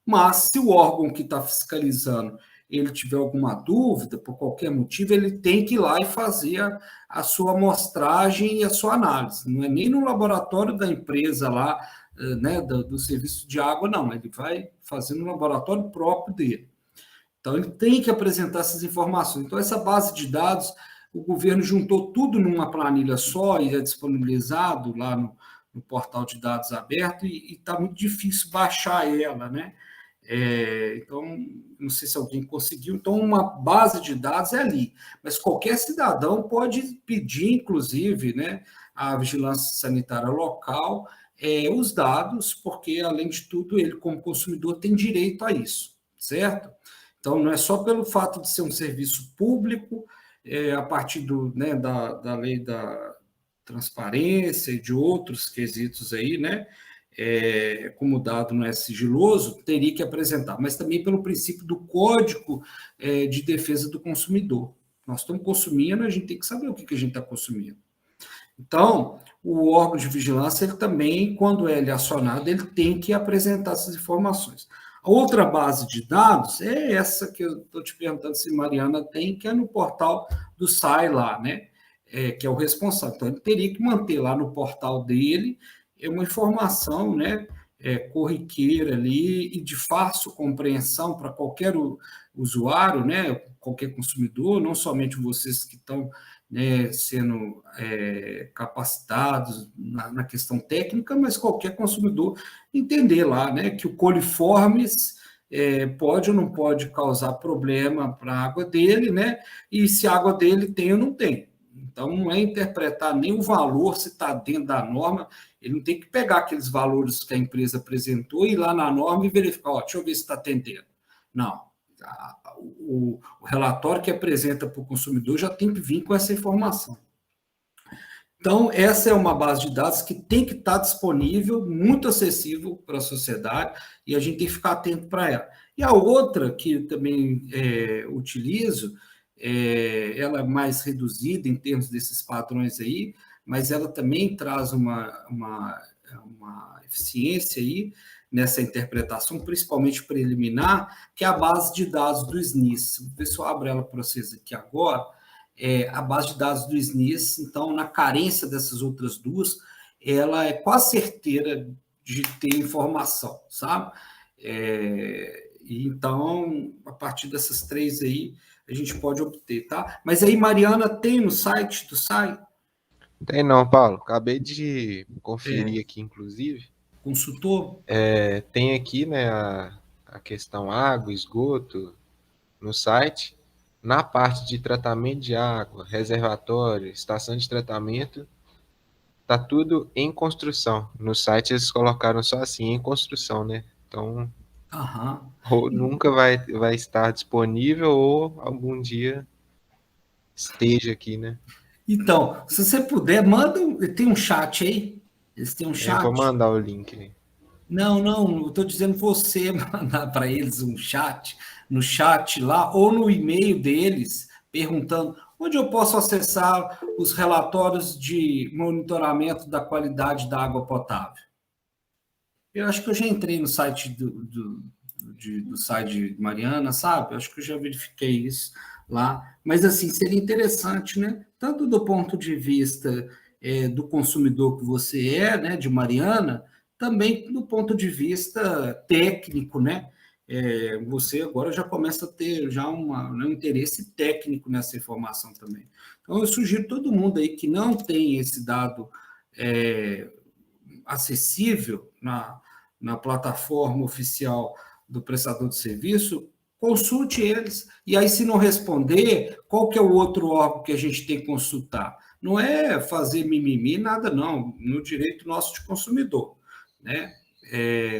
Mas, se o órgão que está fiscalizando ele tiver alguma dúvida, por qualquer motivo, ele tem que ir lá e fazer a sua amostragem e a sua análise. Não é nem no laboratório da empresa lá, né, do serviço de água, não. Ele vai fazer no laboratório próprio dele. Então, ele tem que apresentar essas informações. Então, essa base de dados, o governo juntou tudo numa planilha só e é disponibilizado lá no portal de dados aberto, e está muito difícil baixar ela, né? Então, não sei se alguém conseguiu. Então, uma base de dados é ali. Mas qualquer cidadão pode pedir, inclusive, né, à vigilância sanitária local, os dados, porque, além de tudo, ele, como consumidor, tem direito a isso, certo? Então, não é só pelo fato de ser um serviço público, a partir né, da lei da transparência e de outros quesitos aí, né? Como o dado não é sigiloso, teria que apresentar, mas também pelo princípio do Código de Defesa do Consumidor. Nós estamos consumindo, a gente tem que saber o que a gente está consumindo. Então, o órgão de vigilância, ele também, quando ele é acionado, ele tem que apresentar essas informações. A outra base de dados é essa que eu estou te perguntando se Mariana tem, que é no portal do SAI lá, né? Que é o responsável. Então, ele teria que manter lá no portal dele uma informação, né, corriqueira ali e de fácil compreensão para qualquer usuário, né, qualquer consumidor, não somente vocês que estão, né, sendo capacitados na questão técnica, mas qualquer consumidor entender lá, né, que o coliformes pode ou não pode causar problema para a água dele, né, e se a água dele tem ou não tem. Então, não é interpretar nem o valor, se está dentro da norma, ele não tem que pegar aqueles valores que a empresa apresentou e ir lá na norma e verificar, deixa eu ver se está atendendo. Não. O relatório que apresenta para o consumidor já tem que vir com essa informação. Então, essa é uma base de dados que tem que estar disponível, muito acessível para a sociedade, e a gente tem que ficar atento para ela. E a outra que eu também utilizo ela é mais reduzida em termos desses padrões aí, mas ela também traz uma eficiência aí nessa interpretação, principalmente preliminar, que é a base de dados do SNIS. Vou ver se eu abro ela para vocês aqui agora. A base de dados do SNIS, então, na carência dessas outras duas, ela é quase certeira de ter informação, sabe? Então, a partir dessas três aí, a gente pode obter, tá? Mas aí, Mariana, tem no site do SAI? Tem não, Paulo. Acabei de conferir aqui, inclusive. Consultor? Tem aqui, né, a questão água, esgoto, no site. Na parte de tratamento de água, reservatório, estação de tratamento, tá tudo em construção. No site eles colocaram só assim, em construção, né? Então, ou nunca vai estar disponível ou algum dia esteja aqui, né? Então, se você puder, tem um chat aí? Eles têm um chat? Eu vou mandar o link aí. Não, eu estou dizendo você mandar para eles um chat, no chat lá, ou no e-mail deles, perguntando onde eu posso acessar os relatórios de monitoramento da qualidade da água potável. Eu acho que eu já entrei no site do site de Mariana, sabe? Eu acho que eu já verifiquei isso lá. Mas, assim, seria interessante, né? Tanto do ponto de vista do consumidor que você é, né, de Mariana, também do ponto de vista técnico, né? Você agora já começa a ter já um interesse técnico nessa informação também. Então, eu sugiro todo mundo aí que não tem esse dado acessível na plataforma oficial do prestador de serviço, consulte eles. E aí, se não responder, qual que é o outro órgão que a gente tem que consultar? Não é fazer mimimi, nada não, no direito nosso de consumidor, né?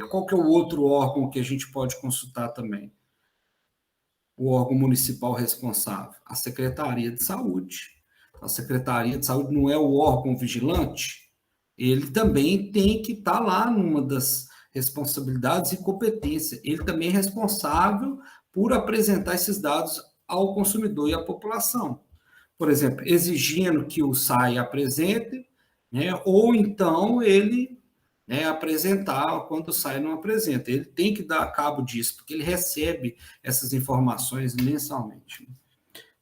Qual que é o outro órgão que a gente pode consultar também? O órgão municipal responsável, a Secretaria de Saúde. A Secretaria de Saúde não é o órgão vigilante? Ele também tem que estar lá numa das responsabilidades e competência. Ele também é responsável por apresentar esses dados ao consumidor e à população. Por exemplo, exigindo que o SAI apresente, né, ou então ele apresentar quando o SAI não apresenta. Ele tem que dar cabo disso, porque ele recebe essas informações mensalmente.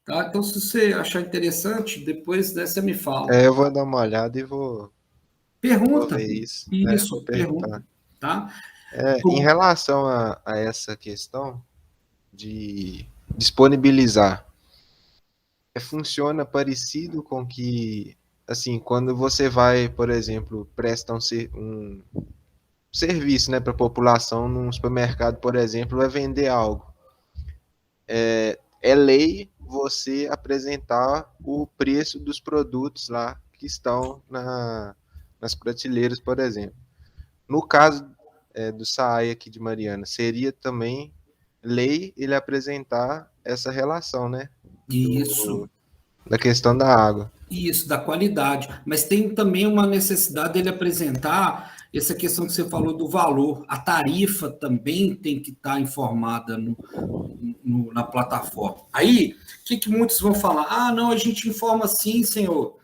Tá? Então, se você achar interessante, depois dessa me fala. Eu vou dar uma olhada e vou ver isso. Isso, pergunta. Tá? Em relação a essa questão de disponibilizar, funciona parecido com que, assim, quando você vai, por exemplo, prestar um serviço, né, para a população num supermercado, por exemplo, vai vender algo. É lei você apresentar o preço dos produtos lá que estão nas prateleiras, por exemplo. No caso do SAI aqui de Mariana, seria também lei ele apresentar essa relação, né? Isso. Da questão da água. Isso, da qualidade. Mas tem também uma necessidade dele apresentar essa questão que você falou do valor. A tarifa também tem que estar informada na plataforma. Aí, o que muitos vão falar? Ah, não, a gente informa sim, senhor.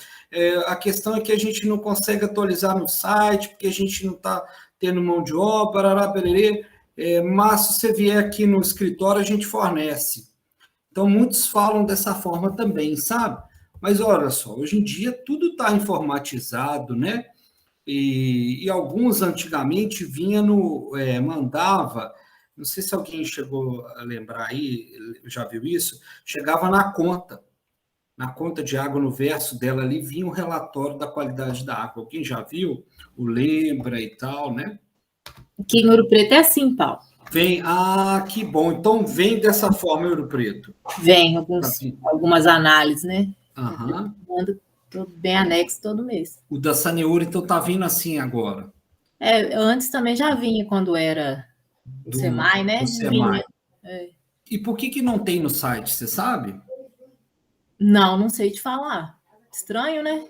A questão é que a gente não consegue atualizar no site, porque a gente não está tendo mão de obra, barará, pererê, mas se você vier aqui no escritório, a gente fornece. Então, muitos falam dessa forma também, sabe? Mas olha só, hoje em dia tudo está informatizado, né? E alguns antigamente mandava, não sei se alguém chegou a lembrar aí, já viu isso, chegava na conta de água, no verso dela ali, vinha um relatório da qualidade da água. Alguém já viu? O lembra e tal, né? Aqui em Ouro Preto é assim, Paulo. Vem, que bom. Então, vem dessa forma, Ouro Preto. Vem algumas análises, né? Aham. Manda tudo bem anexo todo mês. O da Saneura, então, tá vindo assim agora. Antes também já vinha, quando era do SEMAI, né? Do SEMAI. E por que não tem no site, você sabe? Não sei te falar. Estranho, né?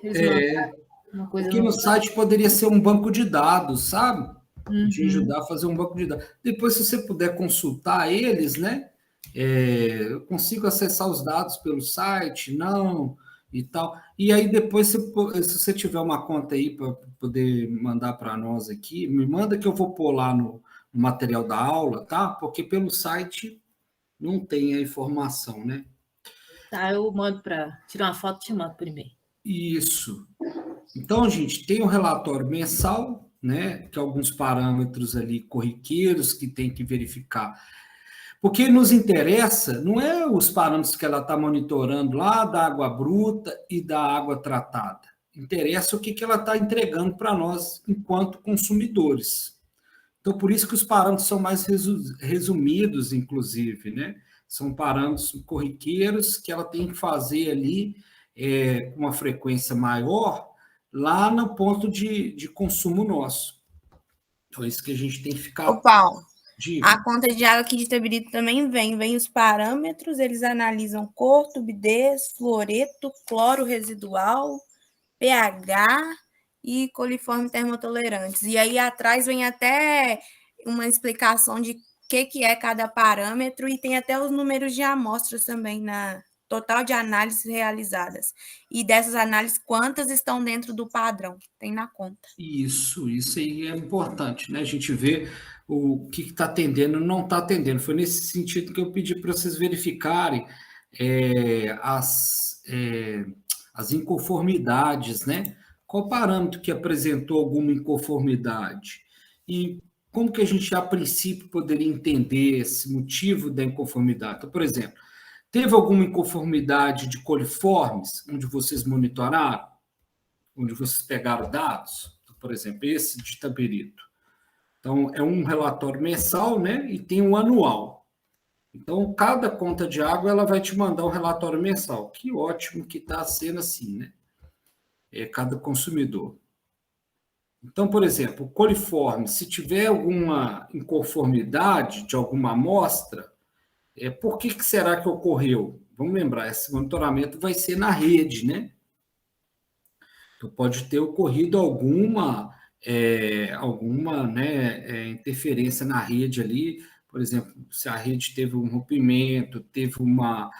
Uma coisa porque no site poderia ser um banco de dados, sabe? De ajudar a fazer um banco de dados. Depois, se você puder consultar eles, né? Eu consigo acessar os dados pelo site? Não, e tal. E aí depois, se você tiver uma conta aí para poder mandar para nós aqui, me manda que eu vou pôr lá no material da aula, tá? Porque pelo site não tem a informação, né? Tá, eu mando para tirar uma foto e te mando por e-mail. Isso. Então, gente, tem um relatório mensal, né? Que alguns parâmetros ali corriqueiros que tem que verificar. Porque nos interessa, não é os parâmetros que ela está monitorando lá da água bruta e da água tratada. Interessa o que ela está entregando para nós enquanto consumidores. Então, por isso que os parâmetros são mais resumidos, inclusive, né? São parâmetros corriqueiros que ela tem que fazer ali com uma frequência maior lá no ponto de consumo nosso. Então, é isso que a gente tem que ficar... Ô, Paulo, Diga. a conta de água aqui de Itabirito também vem os parâmetros, eles analisam cor, turbidez, fluoreto, cloro residual, pH e coliforme termotolerantes. E aí atrás vem até uma explicação de o que é cada parâmetro e tem até os números de amostras também na total de análises realizadas. E dessas análises, quantas estão dentro do padrão? Tem na conta. Isso aí é importante, né? A gente vê o que está atendendo e não está atendendo. Foi nesse sentido que eu pedi para vocês verificarem as inconformidades, né? Qual parâmetro que apresentou alguma inconformidade? E como que a gente, a princípio, poderia entender esse motivo da inconformidade? Então, por exemplo, teve alguma inconformidade de coliformes, onde vocês monitoraram? Onde vocês pegaram dados? Por exemplo, esse de Itabirito. Então, é um relatório mensal, né? E tem um anual. Então, cada conta de água, ela vai te mandar um relatório mensal. Que ótimo que está sendo assim, né? Cada consumidor. Então, por exemplo, o coliforme, se tiver alguma inconformidade de alguma amostra, por que será que ocorreu? Vamos lembrar, esse monitoramento vai ser na rede, né? Então, pode ter ocorrido alguma interferência na rede ali, por exemplo, se a rede teve um rompimento, teve uma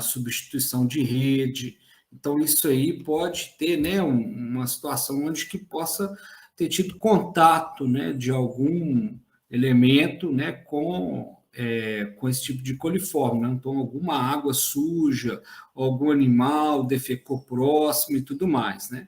substituição de rede. Então, isso aí pode ter, né, uma situação onde que possa ter tido contato, né, de algum elemento, né, com esse tipo de coliforme. Né? Então, alguma água suja, algum animal defecou próximo e tudo mais, né?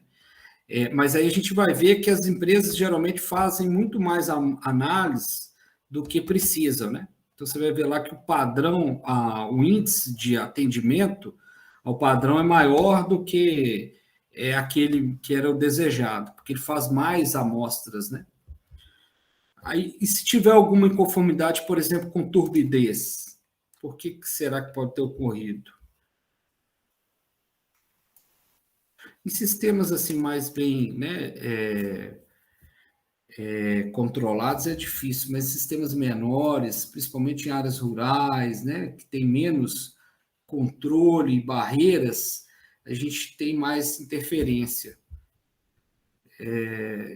Mas aí a gente vai ver que as empresas geralmente fazem muito mais análise do que precisam, né? Então, você vai ver lá que o padrão, o índice de atendimento ao padrão é maior do que aquele que era o desejado, porque ele faz mais amostras, né? Aí, e se tiver alguma inconformidade, por exemplo, com turbidez, por que será que pode ter ocorrido? Em sistemas assim mais bem, né, controlados é difícil, mas sistemas menores, principalmente em áreas rurais, né, que tem menos controle e barreiras, a gente tem mais interferência.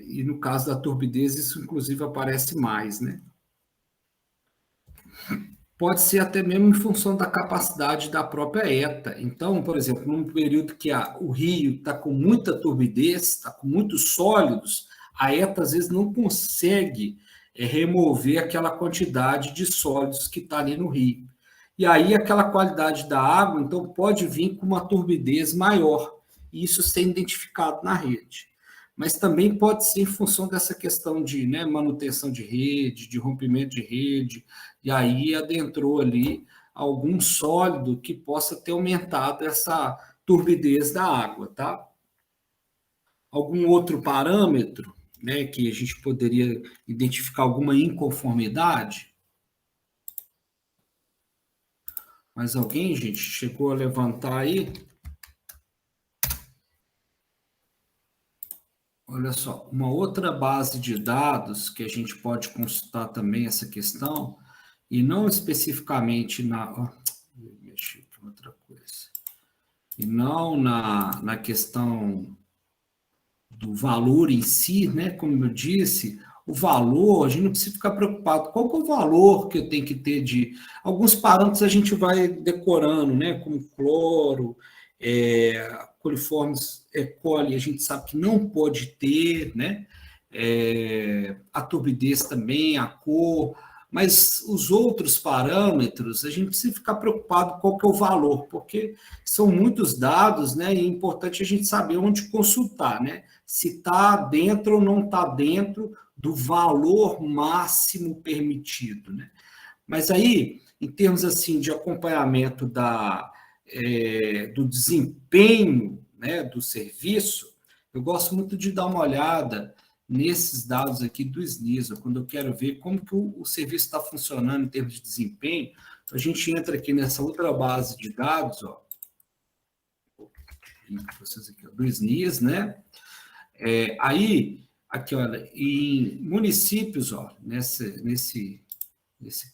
E no caso da turbidez, isso inclusive aparece mais, né? Pode ser até mesmo em função da capacidade da própria ETA. Então, por exemplo, num período que o rio está com muita turbidez, está com muitos sólidos, a ETA às vezes não consegue remover aquela quantidade de sólidos que está ali no rio. E aí aquela qualidade da água, então, pode vir com uma turbidez maior, e isso ser identificado na rede. Mas também pode ser em função dessa questão de, né, manutenção de rede, de rompimento de rede, e aí adentrou ali algum sólido que possa ter aumentado essa turbidez da água, tá? Algum outro parâmetro, né, que a gente poderia identificar alguma inconformidade? Mas alguém, gente, chegou a levantar aí? Olha só, uma outra base de dados que a gente pode consultar também essa questão, e não especificamente mexi com outra coisa, e não na questão do valor em si, né? Como eu disse, o valor, a gente não precisa ficar preocupado. Qual que é o valor que eu tenho que ter de... Alguns parâmetros a gente vai decorando, né? Como cloro, coliformes E. coli, a gente sabe que não pode ter, né? A turbidez também, a cor, mas os outros parâmetros, a gente precisa ficar preocupado qual que é o valor, porque são muitos dados, né? E é importante a gente saber onde consultar, né? Se está dentro ou não está dentro do valor máximo permitido, né? Mas aí, em termos assim de acompanhamento do desempenho, né, do serviço, eu gosto muito de dar uma olhada nesses dados aqui do SNISA, quando eu quero ver como que o serviço está funcionando em termos de desempenho. Então, a gente entra aqui nessa outra base de dados, ó, vocês aqui, ó, do SNIS, né? Aí, aqui, olha, em municípios, ó, nesse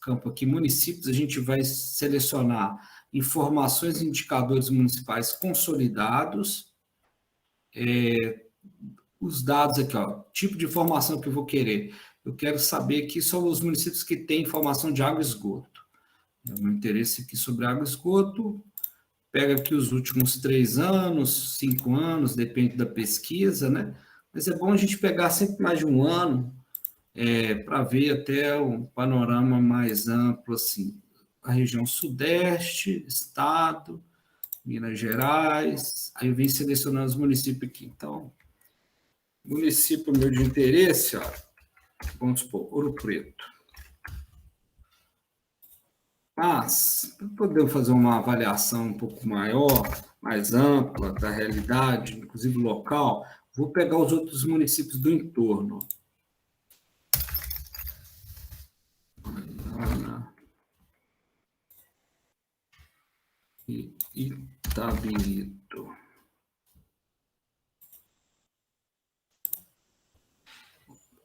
campo aqui, municípios, a gente vai selecionar informações e indicadores municipais consolidados, os dados aqui, ó, tipo de informação que eu vou querer. Eu quero saber aqui sobre os municípios que têm informação de água e esgoto. O meu interesse aqui sobre água e esgoto, pega aqui os últimos 3 anos, 5 anos, depende da pesquisa, né? Mas é bom a gente pegar sempre mais de um ano, para ver até um panorama mais amplo, assim, a região sudeste, estado, Minas Gerais, aí eu vim selecionando os municípios aqui. Então, município meu de interesse, ó, vamos supor, Ouro Preto. Mas, para poder fazer uma avaliação um pouco maior, mais ampla da realidade, inclusive local, vou pegar os outros municípios do entorno. Itabirito.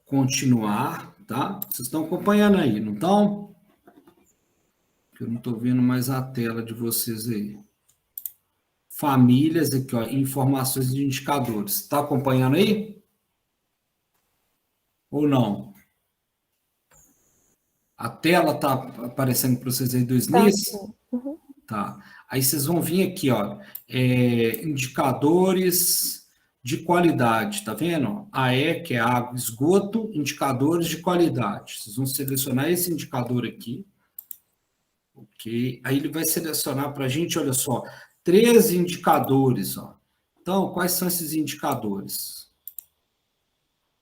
Continuar, tá? Vocês estão acompanhando aí, não estão? Eu não estou vendo mais a tela de vocês aí. Famílias, aqui, ó, informações de indicadores. Está acompanhando aí? Ou não? A tela está aparecendo para vocês aí do SNIS? Tá, uhum. Tá. Aí vocês vão vir aqui, ó, indicadores de qualidade, tá vendo? AE, que é água e esgoto, indicadores de qualidade. Vocês vão selecionar esse indicador aqui. Ok. Aí ele vai selecionar para a gente, olha só, 13 indicadores, ó. Então, quais são esses indicadores?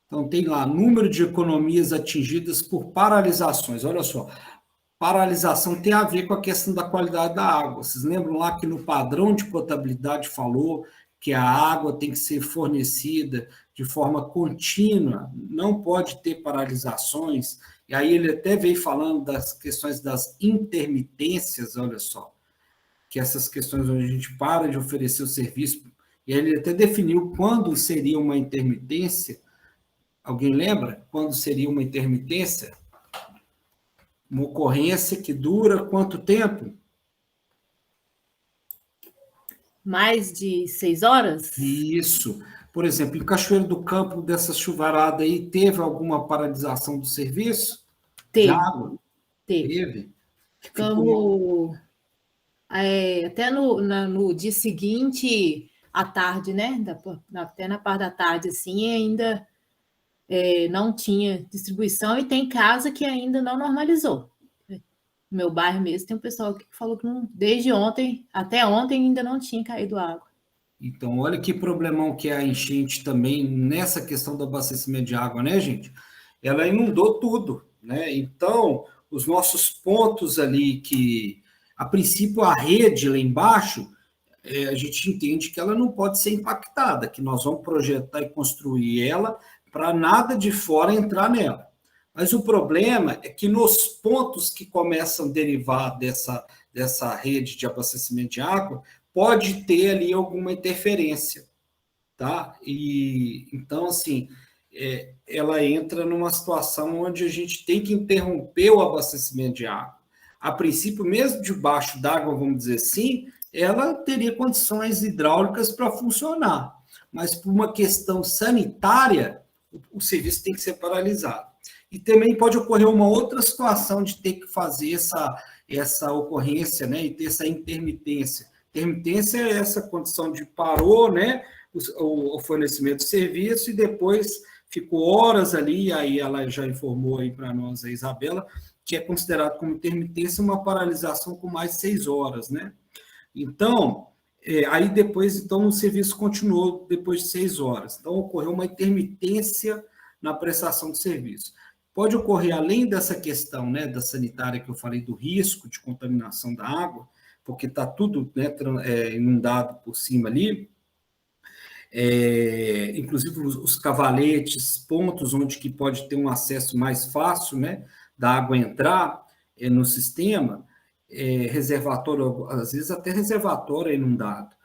Então, tem lá, número de economias atingidas por paralisações. Olha só, paralisação tem a ver com a questão da qualidade da água. Vocês lembram lá que no padrão de potabilidade falou que a água tem que ser fornecida de forma contínua, não pode ter paralisações. E aí ele até veio falando das questões das intermitências, olha só, que essas questões onde a gente para de oferecer o serviço, e ele até definiu quando seria uma intermitência. Alguém lembra quando seria uma intermitência? Uma ocorrência que dura quanto tempo? Mais de 6 horas? Isso. Por exemplo, em Cachoeiro do Campo, dessa chuvarada aí, teve alguma paralisação do serviço? Teve. De água? Teve. Ficamos até no dia seguinte, à tarde, né? Até na parte da tarde, assim, ainda não tinha distribuição e tem casa que ainda não normalizou. No meu bairro mesmo tem um pessoal que falou que desde ontem, até ontem, ainda não tinha caído água. Então, olha que problemão que é a enchente também nessa questão do abastecimento de água, né, gente? Ela inundou tudo, né? Então, os nossos pontos ali que, a princípio, a rede lá embaixo, a gente entende que ela não pode ser impactada, que nós vamos projetar e construir ela para nada de fora entrar nela. Mas o problema é que nos pontos que começam a derivar dessa rede de abastecimento de água, pode ter ali alguma interferência, tá? E então, assim, ela entra numa situação onde a gente tem que interromper o abastecimento de água. A princípio, mesmo debaixo d'água, vamos dizer assim, ela teria condições hidráulicas para funcionar, mas por uma questão sanitária, o serviço tem que ser paralisado. E também pode ocorrer uma outra situação de ter que fazer essa ocorrência, né, e ter essa intermitência. Intermitência é essa condição de parou, né, o fornecimento de serviço e depois ficou horas ali, aí ela já informou aí para nós, a Isabela, que é considerado como intermitência uma paralisação com mais de 6 horas, né? Então, aí depois, então, o serviço continuou depois de 6 horas. Então, ocorreu uma intermitência na prestação de serviço. Pode ocorrer, além dessa questão, né, da sanitária que eu falei, do risco de contaminação da água, porque está tudo, né, inundado por cima ali, inclusive os cavaletes, pontos onde que pode ter um acesso mais fácil, né, da água entrar no sistema, reservatório, às vezes até reservatório é inundado.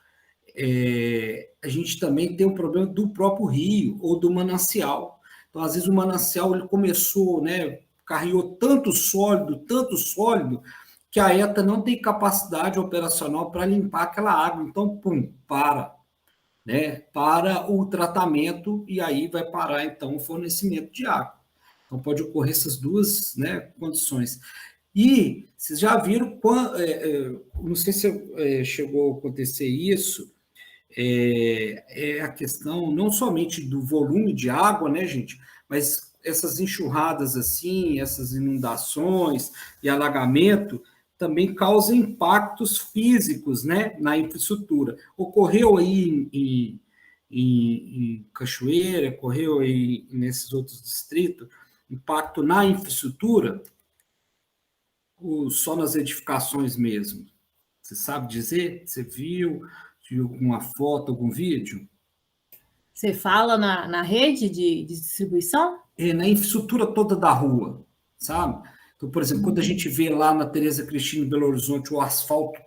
A gente também tem um problema do próprio rio ou do manancial. Então, às vezes, o manancial ele começou, né, carregou tanto sólido, que a ETA não tem capacidade operacional para limpar aquela água. Então, pum, né, para o tratamento e aí vai parar, então, o fornecimento de água. Então, pode ocorrer essas duas, né, condições. E vocês já viram, não sei se chegou a acontecer isso, a questão não somente do volume de água, né, gente, mas essas enxurradas assim, essas inundações e alagamento também causam impactos físicos, né, na infraestrutura. Ocorreu aí em Cachoeira, ocorreu aí nesses outros distritos, impacto na infraestrutura, ou só nas edificações mesmo? Você sabe dizer? Você viu alguma foto, algum vídeo? Você fala na rede de distribuição? Na infraestrutura toda da rua, sabe? Então, por exemplo, quando a gente vê lá na Tereza Cristina, em Belo Horizonte, o asfalto,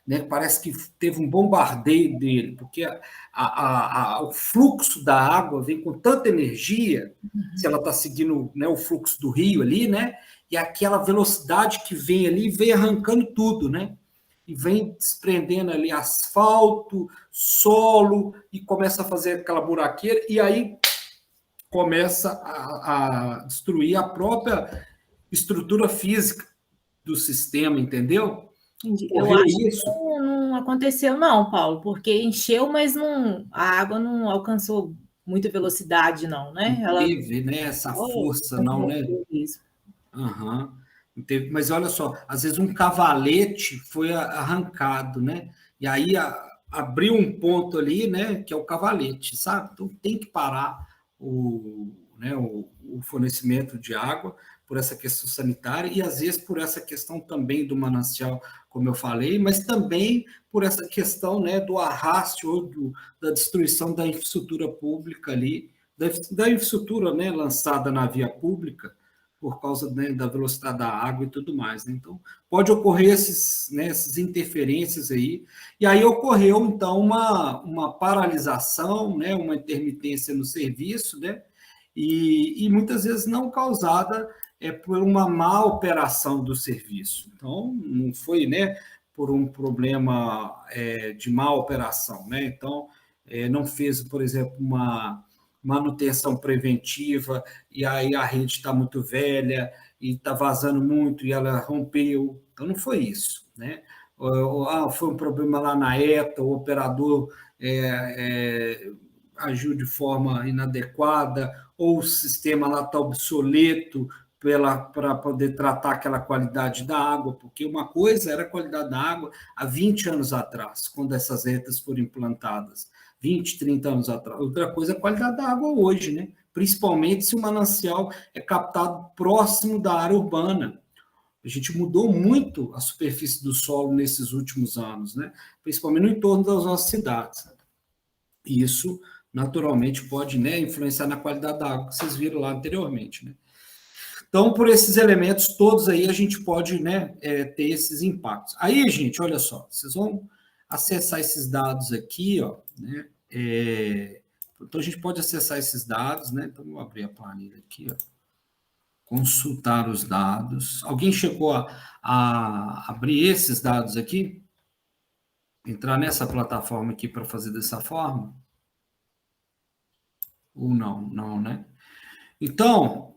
né, parece que teve um bombardeio dele, porque o fluxo da água vem com tanta energia, se ela está seguindo, né, o fluxo do rio ali, né? E aquela velocidade que vem ali, vem arrancando tudo, né? E vem desprendendo ali asfalto, solo, e começa a fazer aquela buraqueira, e aí começa a destruir a própria estrutura física do sistema, entendeu? Eu acho que não aconteceu, não, Paulo, porque encheu, mas a água não alcançou muita velocidade, não, né? Não teve, né, essa força, não, né? Isso. Uhum. Não teve, mas olha só, às vezes um cavalete foi arrancado, né? E aí abriu um ponto ali, né, que é o cavalete, sabe? Então tem que parar o fornecimento de água por essa questão sanitária e às vezes por essa questão também do manancial, como eu falei, mas também por essa questão, né, do arraste ou da destruição da infraestrutura pública ali, da infraestrutura, né, lançada na via pública, por causa, né, da velocidade da água e tudo mais, né? Então, pode ocorrer essas interferências aí. E aí ocorreu, então, uma paralisação, né, uma intermitência no serviço, né? E muitas vezes não causada por uma má operação do serviço. Então, não foi, né, por um problema de má operação, né? Então, não fez, por exemplo, uma manutenção preventiva, e aí a rede está muito velha, e está vazando muito, e ela rompeu. Então, não foi isso, né? Foi um problema lá na ETA, o operador agiu de forma inadequada, ou o sistema lá está obsoleto para poder tratar aquela qualidade da água, porque uma coisa era a qualidade da água há 20 anos atrás, quando essas retas foram implantadas. 20, 30 anos atrás. Outra coisa é a qualidade da água hoje, né? Principalmente se o manancial é captado próximo da área urbana. A gente mudou muito a superfície do solo nesses últimos anos, né? Principalmente no entorno das nossas cidades. E isso, naturalmente, pode, né, influenciar na qualidade da água que vocês viram lá anteriormente, né? Então, por esses elementos todos aí, a gente pode, né, ter esses impactos. Aí, gente, olha só, vocês vão acessar esses dados aqui, ó, né? Então, a gente pode acessar esses dados, né? Então, vou abrir a planilha aqui, ó. Consultar os dados. Alguém chegou a abrir esses dados aqui? Entrar nessa plataforma aqui para fazer dessa forma? Ou não? Não, né? Então,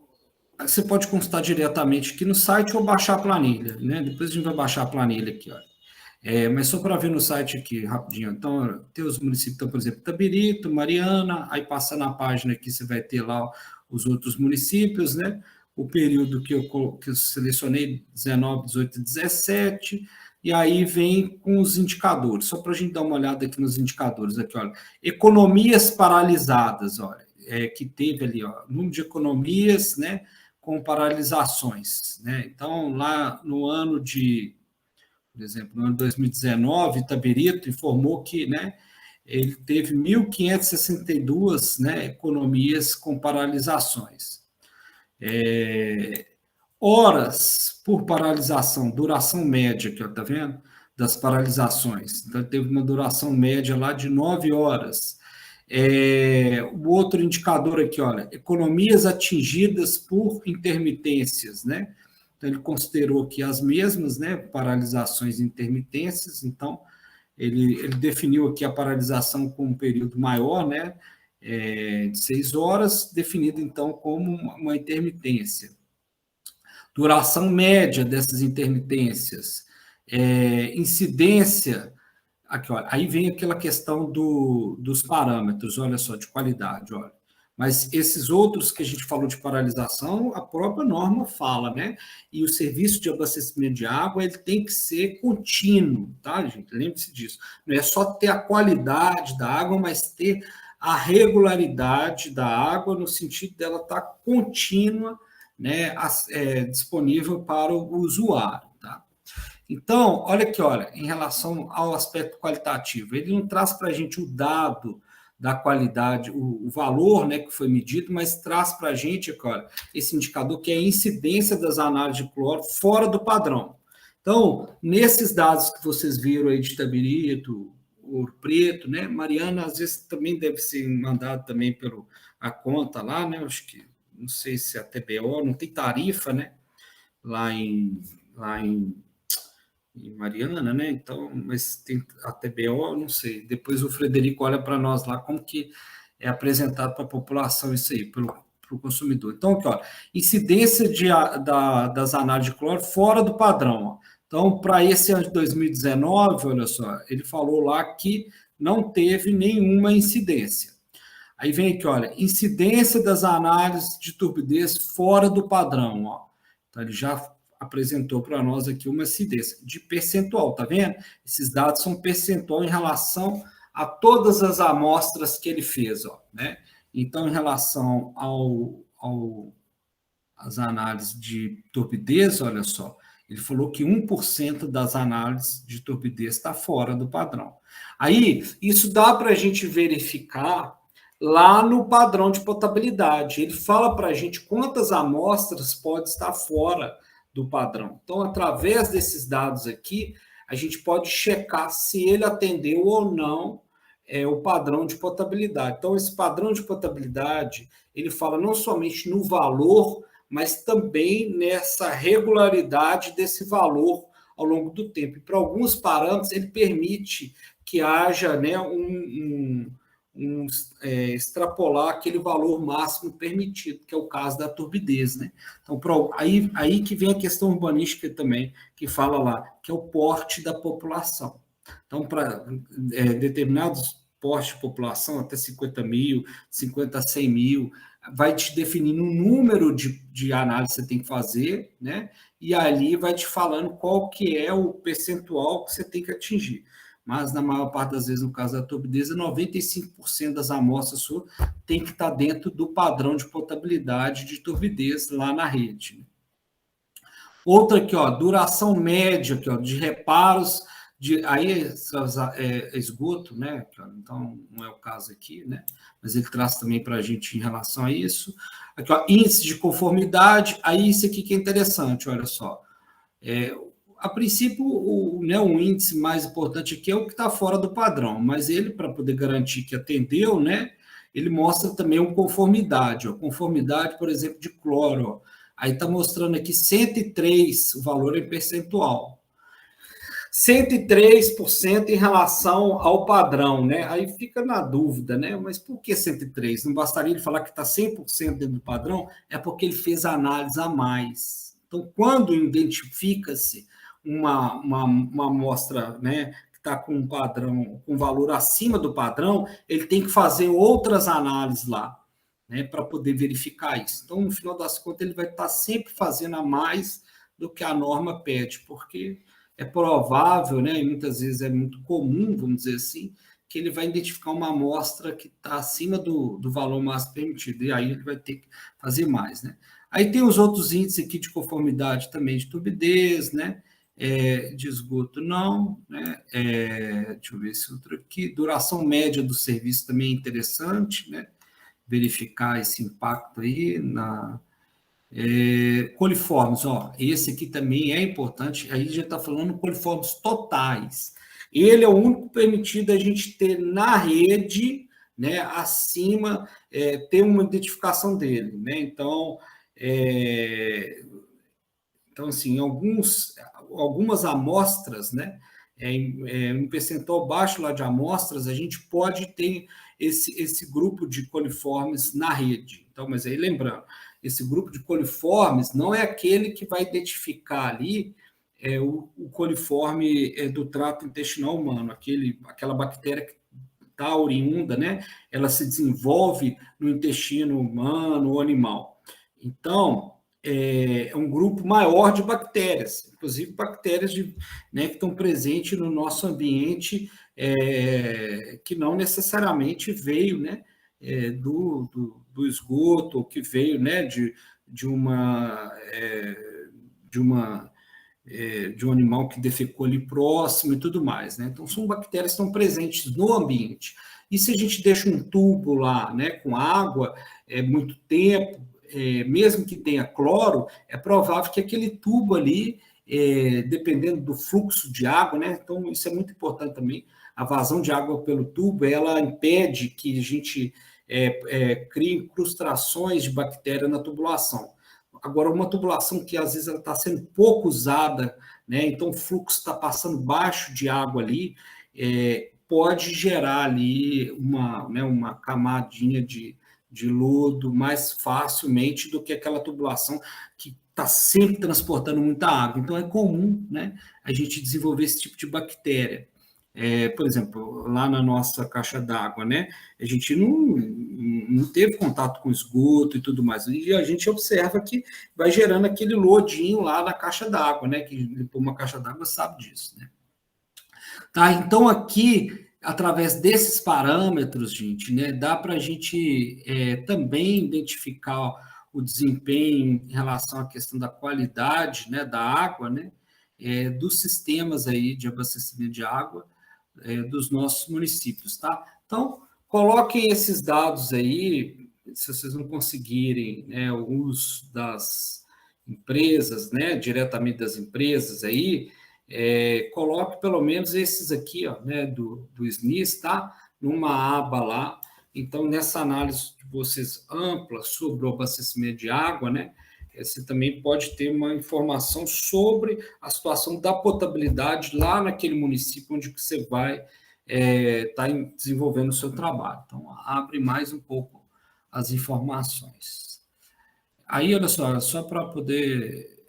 você pode consultar diretamente aqui no site ou baixar a planilha, né? Depois a gente vai baixar a planilha aqui, olha. Mas só para ver no site aqui, rapidinho. Então, tem os municípios, então, por exemplo, Itabirito, Mariana, aí passa na página aqui, você vai ter lá os outros municípios, né? O período que eu selecionei, 19, 18 e 17, e aí vem com os indicadores. Só para a gente dar uma olhada aqui nos indicadores, aqui, olha. Economias paralisadas, olha, que teve ali, ó, número de economias, né, com paralisações, né? Então, lá no ano de, por exemplo, no ano de 2019, Itabirito informou que, né, ele teve 1.562, né, economias com paralisações. Horas por paralisação, duração média, que está vendo? Das paralisações. Então, teve uma duração média lá de 9 horas. O outro indicador aqui, olha, economias atingidas por intermitências, né? Então, ele considerou que as mesmas, né, paralisações e intermitências, então, ele definiu aqui a paralisação com um período maior, né, de 6 horas, definido, então, como uma intermitência. Duração média dessas intermitências, incidência, aqui, olha, aí vem aquela questão dos parâmetros, olha só, de qualidade, olha. Mas esses outros que a gente falou de paralisação, a própria norma fala, né? E o serviço de abastecimento de água, ele tem que ser contínuo, tá, gente? Lembre-se disso. Não é só ter a qualidade da água, mas ter a regularidade da água, no sentido dela estar contínua, né, disponível para o usuário, tá? Então, olha aqui, olha, em relação ao aspecto qualitativo, ele não traz para a gente o dado da qualidade, o valor, né, que foi medido, mas traz para a gente, olha, esse indicador que é a incidência das análises de cloro fora do padrão. Então, nesses dados que vocês viram aí de Itabirito, Ouro Preto, né, Mariana, às vezes também deve ser mandado também pelo a conta lá, né, acho que, não sei se a TBO, não tem tarifa, né, lá em Mariana, né? Então, mas tem a TBO, não sei. Depois o Frederico olha para nós lá como que é apresentado para a população isso aí, para o consumidor. Então, aqui, ó, incidência das análises de cloro fora do padrão. Ó. Então, para esse ano de 2019, olha só, ele falou lá que não teve nenhuma incidência. Aí vem aqui, olha, incidência das análises de turbidez fora do padrão. Ó. Então, ele já apresentou para nós aqui uma incidência de percentual, tá vendo? Esses dados são percentual em relação a todas as amostras que ele fez, ó, né? Então, em relação às análises de turbidez, olha só, ele falou que 1% das análises de turbidez está fora do padrão. Aí, isso dá para a gente verificar lá no padrão de potabilidade. Ele fala para a gente quantas amostras pode estar fora do padrão. Então, através desses dados aqui, a gente pode checar se ele atendeu ou não o padrão de potabilidade. Então, esse padrão de potabilidade, ele fala não somente no valor, mas também nessa regularidade desse valor ao longo do tempo. E para alguns parâmetros, ele permite que haja, né, extrapolar aquele valor máximo permitido, que é o caso da turbidez, né? Então, aí que vem a questão urbanística também, que fala lá, que é o porte da população. Então, para determinados portes de população, até 50 mil, 50 a 100 mil, vai te definindo um número de análise que você tem que fazer, né? E ali vai te falando qual que é o percentual que você tem que atingir. Mas, na maior parte das vezes, no caso da turbidez, 95% das amostras suas tem que estar dentro do padrão de potabilidade de turbidez lá na rede. Outra aqui, ó, duração média aqui, ó, de reparos, aí é esgoto, né? Então, não é o caso aqui, né? Mas ele traz também para a gente em relação a isso. Aqui, ó, índice de conformidade, aí isso aqui que é interessante, olha só. A princípio, o índice mais importante aqui é o que está fora do padrão, mas ele, para poder garantir que atendeu, né, ele mostra também uma conformidade. Ó, conformidade, por exemplo, de cloro. Ó. Aí está mostrando aqui 103, o valor em percentual. 103% em relação ao padrão, né? Aí fica na dúvida, né? Mas por que 103? Não bastaria ele falar que está 100% dentro do padrão? É porque ele fez a análise a mais. Então, quando identifica-se uma amostra, né, que está com um padrão, com valor acima do padrão, ele tem que fazer outras análises lá, né, para poder verificar isso. Então, no final das contas, ele vai estar sempre fazendo a mais do que a norma pede, porque é provável, né, e muitas vezes é muito comum, vamos dizer assim, que ele vai identificar uma amostra que está acima do valor máximo permitido, e aí ele vai ter que fazer mais, né? Aí tem os outros índices aqui de conformidade também, de turbidez, né? De esgoto não, né? Deixa eu ver esse outro aqui, duração média do serviço também é interessante, né? Verificar esse impacto aí na... coliformes, ó, esse aqui também é importante, aí já está falando coliformes totais. Ele é o único permitido a gente ter na rede, né, acima, ter uma identificação dele, né? Então, assim, algumas amostras, né, um percentual baixo lá de amostras, a gente pode ter esse grupo de coliformes na rede. Então, mas aí lembrando, esse grupo de coliformes não é aquele que vai identificar ali o coliforme do trato intestinal humano, aquela bactéria que está oriunda, né? Ela se desenvolve no intestino humano ou animal. Então, é um grupo maior de bactérias, inclusive bactérias né, que estão presentes no nosso ambiente, que não necessariamente veio, né, do esgoto, ou que veio, né, de um animal que defecou ali próximo e tudo mais, né? Então, são bactérias que estão presentes no ambiente. E se a gente deixa um tubo lá, né, com água, muito tempo, mesmo que tenha cloro, é provável que aquele tubo ali, dependendo do fluxo de água, né? Então, isso é muito importante também. A vazão de água pelo tubo, ela impede que a gente crie incrustações de bactéria na tubulação. Agora, uma tubulação que às vezes ela está sendo pouco usada, né? Então o fluxo está passando baixo de água ali, pode gerar ali uma camadinha de lodo mais facilmente do que aquela tubulação que está sempre transportando muita água. Então é comum, né, a gente desenvolver esse tipo de bactéria. Por exemplo, lá na nossa caixa d'água, né, a gente não teve contato com esgoto e tudo mais, e a gente observa que vai gerando aquele lodinho lá na caixa d'água, né, que limpou uma caixa d'água sabe disso, né. Tá, então aqui, através desses parâmetros, gente, né, dá para a gente também identificar o desempenho em relação à questão da qualidade, né, da água, né, dos sistemas aí de abastecimento de água, dos nossos municípios, tá? Então, coloquem esses dados aí, se vocês não conseguirem, né, o uso das empresas, né, diretamente das empresas aí, coloque pelo menos esses aqui, ó, né, do SNIS, tá? Numa aba lá. Então, nessa análise de vocês ampla sobre o abastecimento de água, né, você também pode ter uma informação sobre a situação da potabilidade lá naquele município onde você vai estar desenvolvendo o seu trabalho. Então, abre mais um pouco as informações. Aí, olha só para poder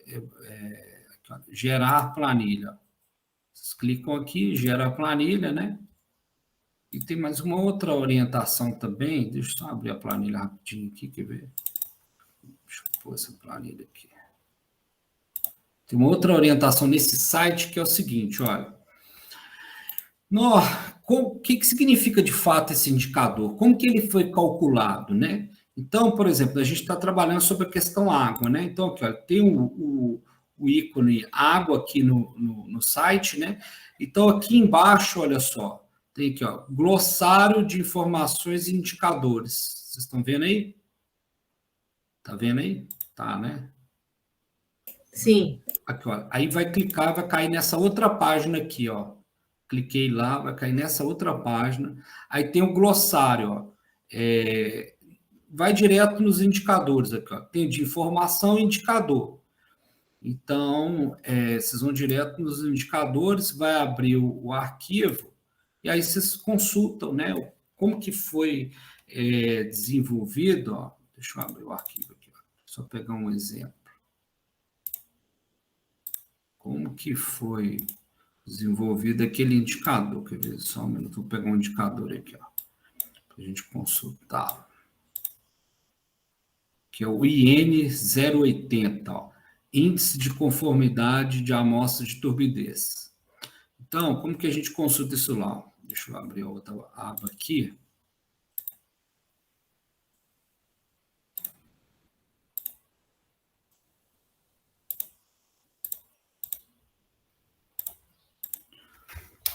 gerar planilha. Vocês clicam aqui, gera a planilha, né? E tem mais uma outra orientação também. Deixa eu só abrir a planilha rapidinho aqui, quer ver? Deixa eu pôr essa planilha aqui. Tem uma outra orientação nesse site que é o seguinte, olha. O que significa de fato esse indicador? Como que ele foi calculado, né? Então, por exemplo, a gente está trabalhando sobre a questão água, né? Então, aqui, olha, tem o ícone água aqui no site, né? Então, aqui embaixo, olha só, tem aqui, ó, glossário de informações e indicadores. Vocês estão vendo aí? Tá vendo aí? Tá, né? Sim. Aqui, ó. Aí vai clicar, vai cair nessa outra página aqui, ó. Cliquei lá, vai cair nessa outra página. Aí tem o glossário, ó. Vai direto nos indicadores aqui, ó. Tem de informação e indicador. Então, vocês vão direto nos indicadores, vai abrir o arquivo, e aí vocês consultam, né, como que foi desenvolvido, ó, deixa eu abrir o arquivo aqui, ó, só pegar um exemplo. Como que foi desenvolvido aquele indicador, quer ver, só um minuto, vou pegar um indicador aqui, ó, para a gente consultar, que é o IN 080, ó, Índice de Conformidade de Amostra de Turbidez. Então, como que a gente consulta isso lá? Deixa eu abrir outra aba aqui.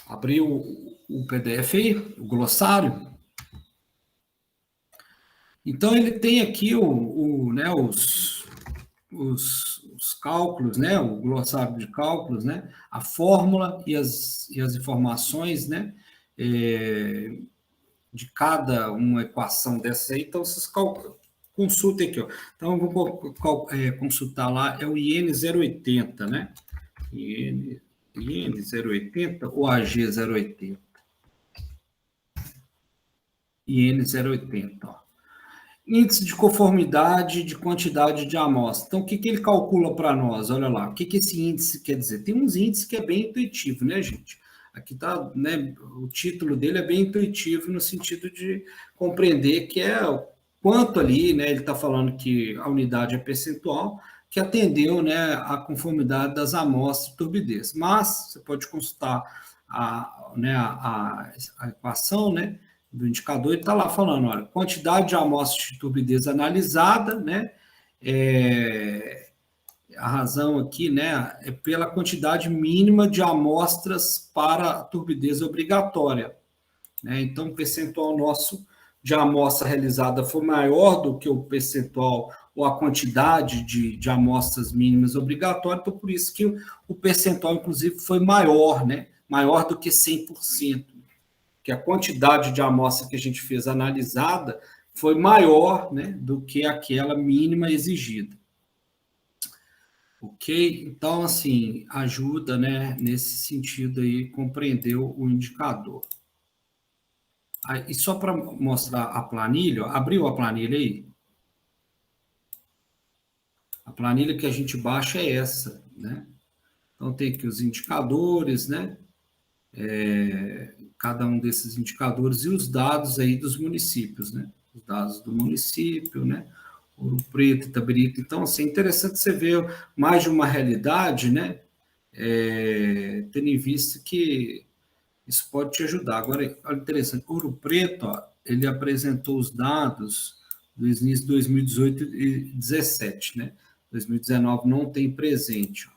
Abrir o PDF aí, o glossário. Então, ele tem aqui né, os cálculos, né, o glossário de cálculos, né, a fórmula e as informações, né, de cada uma equação dessa aí. Então, vocês consultem aqui, ó. Então, eu vou consultar lá, é o IN 080, né? IN 080 ou AG 080? IN 080, ó. Índice de conformidade de quantidade de amostra. Então, o que ele calcula para nós? Olha lá, o que esse índice quer dizer? Tem uns índices que é bem intuitivo, né, gente? Aqui está, né, o título dele é bem intuitivo no sentido de compreender que é o quanto ali, né, ele está falando que a unidade é percentual, que atendeu, né, a conformidade das amostras de turbidez. Mas, você pode consultar a equação, né, do indicador, ele está lá falando, olha, quantidade de amostras de turbidez analisada, né, a razão aqui, né, é pela quantidade mínima de amostras para a turbidez obrigatória, né, então o percentual nosso de amostra realizada foi maior do que o percentual ou a quantidade de amostras mínimas obrigatórias, então por isso que o percentual, inclusive, foi maior, né, maior do que 100%. Que a quantidade de amostra que a gente fez analisada foi maior, né, do que aquela mínima exigida. Ok? Então, assim, ajuda, né, nesse sentido aí, compreender o indicador. E só para mostrar a planilha, ó, abriu a planilha aí? A planilha que a gente baixa é essa, né? Então, tem aqui os indicadores, né? Cada um desses indicadores e os dados aí dos municípios, né? Os dados do município, né? Ouro Preto, Itabirito. Então, assim, é interessante você ver mais de uma realidade, né? Tendo em vista que isso pode te ajudar. Agora, olha interessante, Ouro Preto, ó, ele apresentou os dados do início de 2018 e 2017, né? 2019 não tem presente, ó.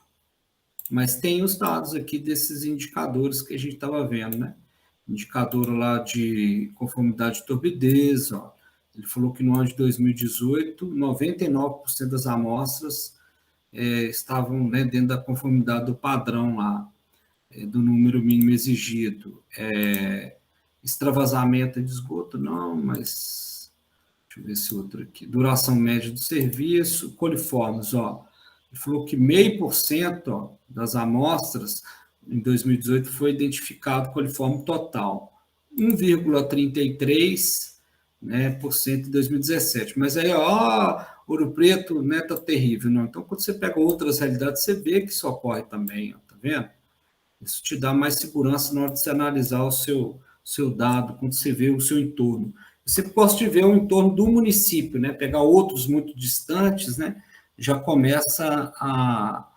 Mas tem os dados aqui desses indicadores que a gente estava vendo, né? Indicador lá de conformidade de turbidez, ó. Ele falou que no ano de 2018, 99% das amostras estavam, né, dentro da conformidade do padrão lá, do número mínimo exigido. Extravasamento de esgoto, não, mas deixa eu ver esse outro aqui. Duração média do serviço, coliformes, ó. Ele falou que 0,5% das amostras em 2018 foi identificado coliforme total, 1,33%, né, por cento em 2017. Mas aí, ó, Ouro Preto, né, tá terrível, não. Então, quando você pega outras realidades, você vê que isso ocorre também, ó, tá vendo? Isso te dá mais segurança na hora de você analisar o seu dado, quando você vê o seu entorno. Você pode ver o entorno do município, né? Pegar outros muito distantes, né? Já começa a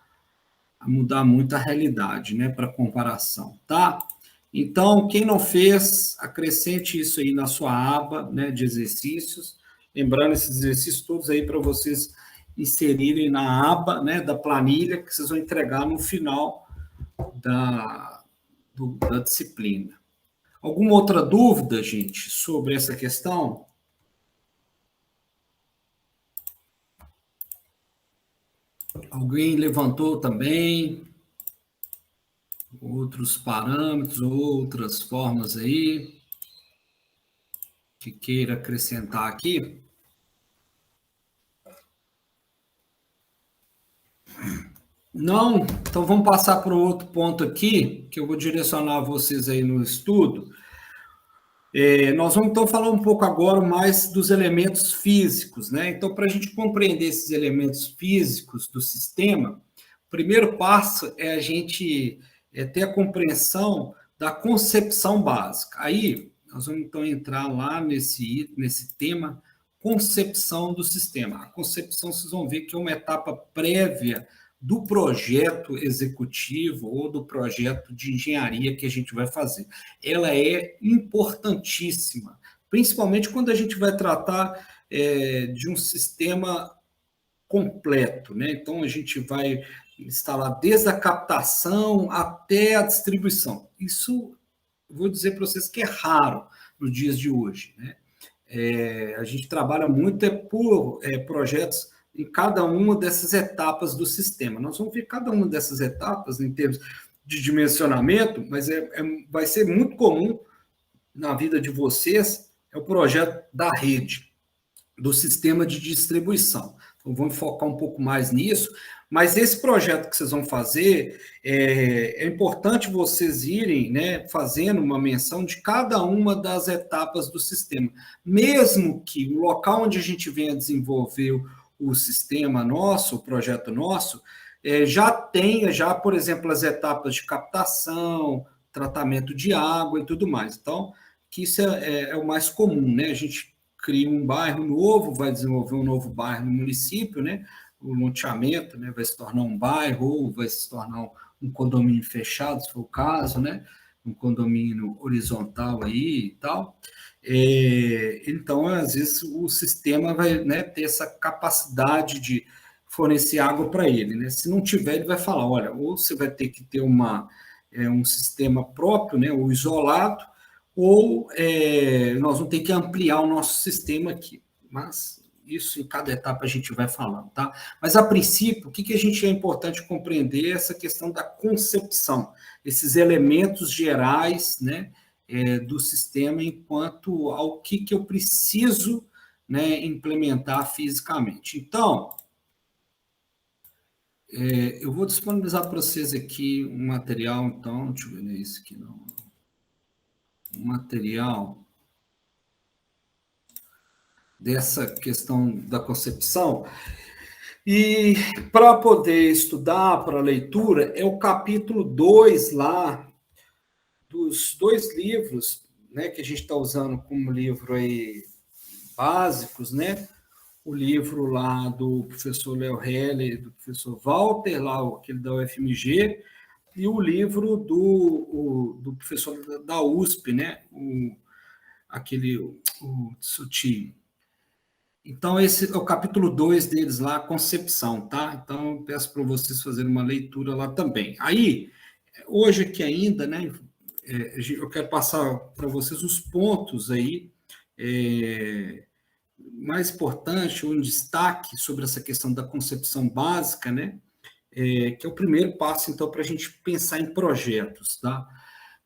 mudar muito a realidade, né? Para comparação, tá? Então, quem não fez, acrescente isso aí na sua aba, né? De exercícios. Lembrando esses exercícios todos aí para vocês inserirem na aba, né? Da planilha que vocês vão entregar no final da disciplina. Alguma outra dúvida, gente, sobre essa questão? Alguém levantou também outros parâmetros, outras formas aí que queira acrescentar aqui? Não, então vamos passar para o outro ponto aqui, que eu vou direcionar vocês aí no estudo. Nós vamos então falar um pouco agora mais dos elementos físicos, né? Então, para a gente compreender esses elementos físicos do sistema, o primeiro passo é a gente ter a compreensão da concepção básica. Aí, nós vamos então entrar lá nesse tema, concepção do sistema. A concepção, vocês vão ver que é uma etapa prévia do projeto executivo ou do projeto de engenharia que a gente vai fazer. Ela é importantíssima, principalmente quando a gente vai tratar de um sistema completo, né? Então, a gente vai instalar desde a captação até a distribuição. Isso, vou dizer para vocês que é raro nos dias de hoje, né? A gente trabalha muito por projetos em cada uma dessas etapas do sistema. Nós vamos ver cada uma dessas etapas em termos de dimensionamento, mas vai ser muito comum na vida de vocês o projeto da rede, do sistema de distribuição. Então, vamos focar um pouco mais nisso, mas esse projeto que vocês vão fazer, é importante vocês irem, né, fazendo uma menção de cada uma das etapas do sistema, mesmo que o local onde a gente venha desenvolver o sistema nosso, o projeto nosso, já tenha, por exemplo, as etapas de captação, tratamento de água e tudo mais. Então, que isso é o mais comum, né? A gente cria um bairro novo, vai desenvolver um novo bairro no município, né? O loteamento, né, vai se tornar um bairro ou vai se tornar um condomínio fechado, se for o caso, né? Um condomínio horizontal aí e tal. Então, às vezes, o sistema vai, né, ter essa capacidade de fornecer água para ele, né? Se não tiver, ele vai falar, olha, ou você vai ter que ter um sistema próprio, né, ou isolado, ou nós vamos ter que ampliar o nosso sistema aqui. Mas isso em cada etapa a gente vai falando, tá? Mas, a princípio, o que a gente é importante compreender é essa questão da concepção, esses elementos gerais, né, do sistema enquanto ao que eu preciso, né, implementar fisicamente. Então, eu vou disponibilizar para vocês aqui um material, então, deixa eu ver, não é isso aqui não. Um material dessa questão da concepção. E para poder estudar, para leitura, é o capítulo 2 lá, dos 2 livros, né, que a gente está usando como livro aí básicos, né? O livro lá do professor Léo Heller, do professor Walter, lá, aquele da UFMG, e o livro do professor da USP, né? O Sutil. Então, esse é o capítulo 2 deles lá, concepção, tá? Então, eu peço para vocês fazerem uma leitura lá também. Aí, hoje aqui ainda, né, eu quero passar para vocês os pontos aí, mais importante, um destaque sobre essa questão da concepção básica, né, que é o primeiro passo, então, para a gente pensar em projetos, tá?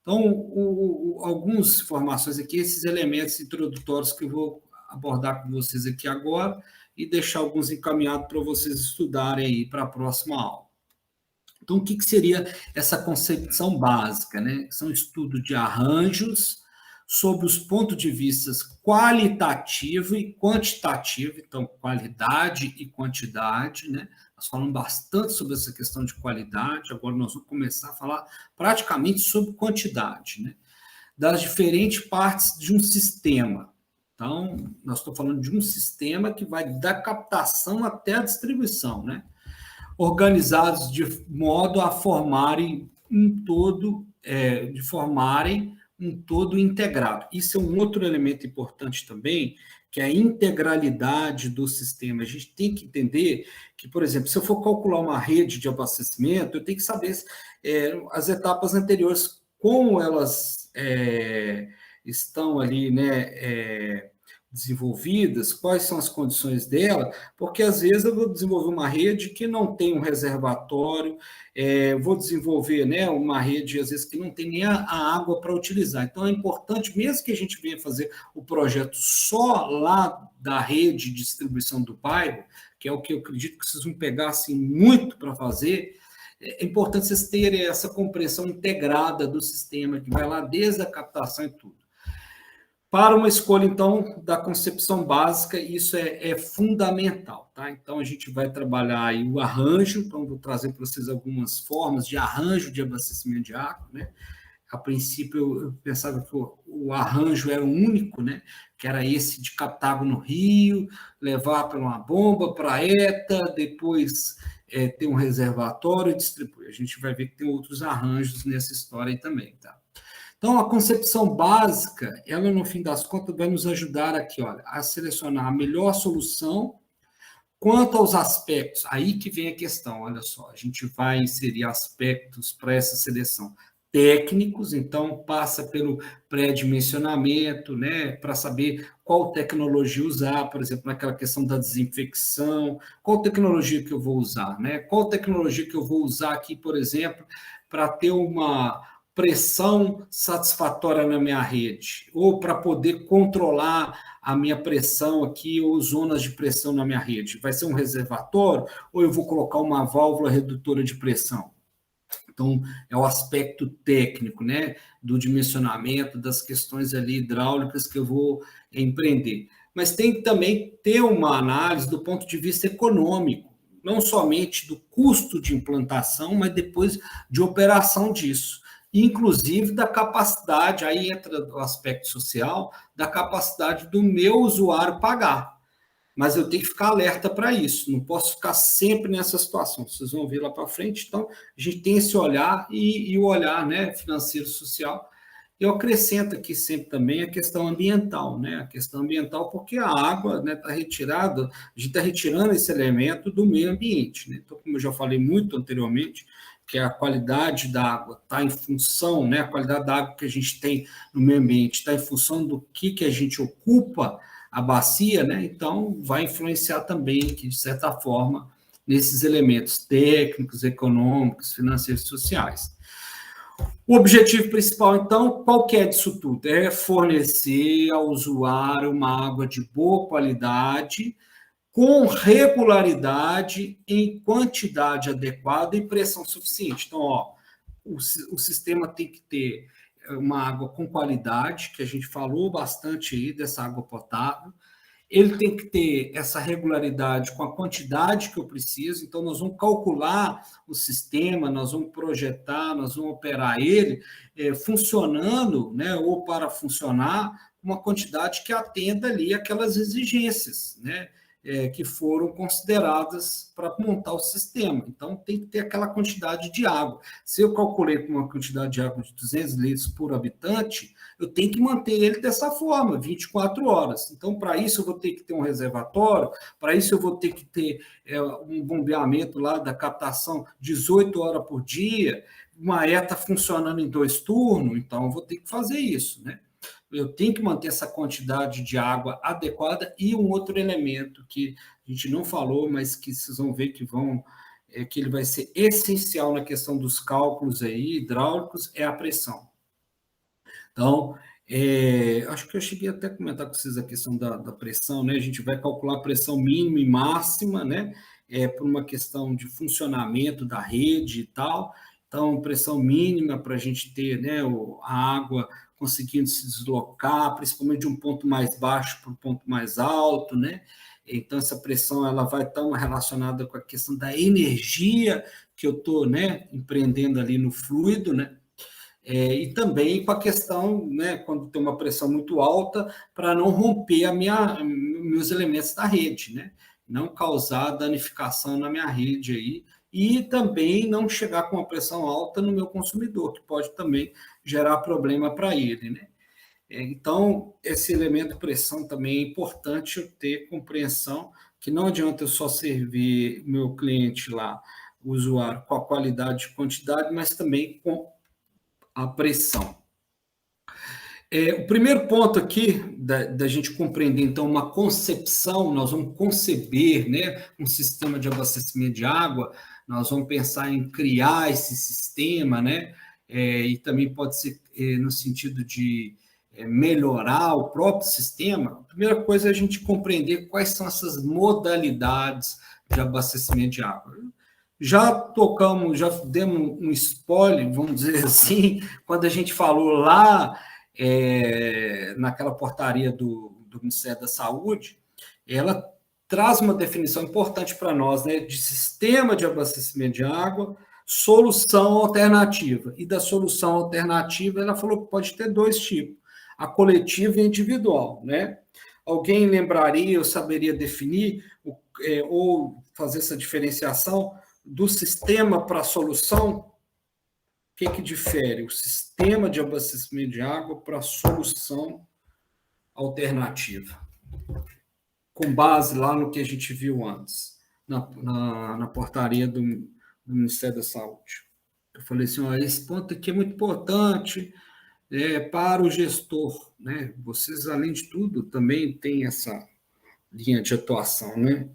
Então, algumas informações aqui, esses elementos introdutórios que eu vou abordar com vocês aqui agora e deixar alguns encaminhados para vocês estudarem aí para a próxima aula. Então, o que seria essa concepção básica, né? São estudos de arranjos sobre os pontos de vista qualitativo e quantitativo, então, qualidade e quantidade, né? Nós falamos bastante sobre essa questão de qualidade, agora nós vamos começar a falar praticamente sobre quantidade, né? Das diferentes partes de um sistema. Então, nós estamos falando de um sistema que vai da captação até a distribuição, né? Organizados de modo a formarem um todo, um todo integrado. Isso é um outro elemento importante também, que é a integralidade do sistema. A gente tem que entender que, por exemplo, se eu for calcular uma rede de abastecimento, eu tenho que saber as etapas anteriores, como elas estão ali, né, desenvolvidas, quais são as condições dela, porque às vezes eu vou desenvolver uma rede que não tem um reservatório, vou desenvolver, né, uma rede, às vezes, que não tem nem a água para utilizar. Então, é importante, mesmo que a gente venha fazer o projeto só lá da rede de distribuição do bairro, que é o que eu acredito que vocês vão pegar assim, muito para fazer, é importante vocês terem essa compreensão integrada do sistema, que vai lá desde a captação e tudo. Para uma escolha, então, da concepção básica, isso é fundamental, tá? Então, a gente vai trabalhar aí o arranjo, então, vou trazer para vocês algumas formas de arranjo de abastecimento de água, né? A princípio, eu pensava que o arranjo era o único, né? Que era esse de captar água no rio, levar para uma bomba, para a ETA, depois ter um reservatório e distribuir. A gente vai ver que tem outros arranjos nessa história aí também, tá? Então, a concepção básica, ela, no fim das contas, vai nos ajudar aqui, olha, a selecionar a melhor solução. Quanto aos aspectos, aí que vem a questão, olha só, a gente vai inserir aspectos para essa seleção técnicos, então passa pelo pré-dimensionamento, né, para saber qual tecnologia usar, por exemplo, naquela questão da desinfecção, qual tecnologia que eu vou usar, né, qual tecnologia que eu vou usar aqui, por exemplo, para ter uma pressão satisfatória na minha rede, ou para poder controlar a minha pressão aqui, ou zonas de pressão na minha rede. Vai ser um reservatório, ou eu vou colocar uma válvula redutora de pressão? Então, é o aspecto técnico, né, do dimensionamento, das questões ali hidráulicas que eu vou empreender. Mas tem que também ter uma análise do ponto de vista econômico, não somente do custo de implantação, mas depois de operação disso. Inclusive da capacidade, aí entra o aspecto social, da capacidade do meu usuário pagar. Mas eu tenho que ficar alerta para isso, não posso ficar sempre nessa situação. Vocês vão ver lá para frente, então a gente tem esse olhar e o olhar, né, financeiro social. Eu acrescento aqui sempre também a questão ambiental, né? A questão ambiental, porque a água, né, está retirada, a gente está retirando esse elemento do meio ambiente, né? Então, como eu já falei muito anteriormente, que a qualidade da água está em função, né? A qualidade da água que a gente tem no meio ambiente está em função do que a gente ocupa a bacia, né? Então vai influenciar também, de certa forma, nesses elementos técnicos, econômicos, financeiros e sociais. O objetivo principal, então, qual que é disso tudo? É fornecer ao usuário uma água de boa qualidade, com regularidade, em quantidade adequada e pressão suficiente. Então, ó, o sistema tem que ter uma água com qualidade, que a gente falou bastante aí dessa água potável. Ele tem que ter essa regularidade com a quantidade que eu preciso, então nós vamos calcular o sistema, nós vamos projetar, nós vamos operar ele funcionando, né, ou para funcionar, uma quantidade que atenda ali aquelas exigências, né, que foram consideradas para montar o sistema. Então, tem que ter aquela quantidade de água. Se eu calculei com uma quantidade de água de 200 litros por habitante, eu tenho que manter ele dessa forma, 24 horas. Então, para isso, eu vou ter que ter um reservatório, para isso, eu vou ter que ter um bombeamento lá da captação 18 horas por dia, uma ETA funcionando em 2 turnos, então, eu vou ter que fazer isso, né? Eu tenho que manter essa quantidade de água adequada e um outro elemento que a gente não falou, mas que vocês vão ver que ele vai ser essencial na questão dos cálculos aí, hidráulicos, é a pressão. Então, acho que eu cheguei até a comentar com vocês a questão da pressão, né? A gente vai calcular a pressão mínima e máxima, né? Por uma questão de funcionamento da rede e tal. Então, pressão mínima para a gente ter, né, a água conseguindo se deslocar, principalmente de um ponto mais baixo para um ponto mais alto, né? Então, essa pressão ela vai estar relacionada com a questão da energia que eu estou, né, empreendendo ali no fluido, né? E também com a questão, né, quando tem uma pressão muito alta, para não romper meus elementos da rede, né? Não causar danificação na minha rede aí, e também não chegar com uma pressão alta no meu consumidor, que pode também gerar problema para ele, né? Então, esse elemento pressão também é importante eu ter compreensão, que não adianta eu só servir o meu cliente lá, o usuário, com a qualidade e quantidade, mas também com a pressão. O primeiro ponto aqui da gente compreender, então, uma concepção, nós vamos conceber, né, um sistema de abastecimento de água, nós vamos pensar em criar esse sistema, né, e também pode ser no sentido de melhorar o próprio sistema. A primeira coisa é a gente compreender quais são essas modalidades de abastecimento de água. já tocamos, já demos um spoiler, vamos dizer assim, quando a gente falou lá naquela portaria do Ministério da Saúde, ela traz uma definição importante para nós, né, de sistema de abastecimento de água, solução alternativa. E da solução alternativa, ela falou que pode ter dois tipos, a coletiva e a individual, né? Alguém lembraria ou saberia definir ou fazer essa diferenciação do sistema para a solução? O que difere o sistema de abastecimento de água para a solução alternativa? Com base lá no que a gente viu antes, na portaria do Ministério da Saúde. Eu falei assim, ó, esse ponto aqui é muito importante para o gestor, né? Vocês, além de tudo, também têm essa linha de atuação, né?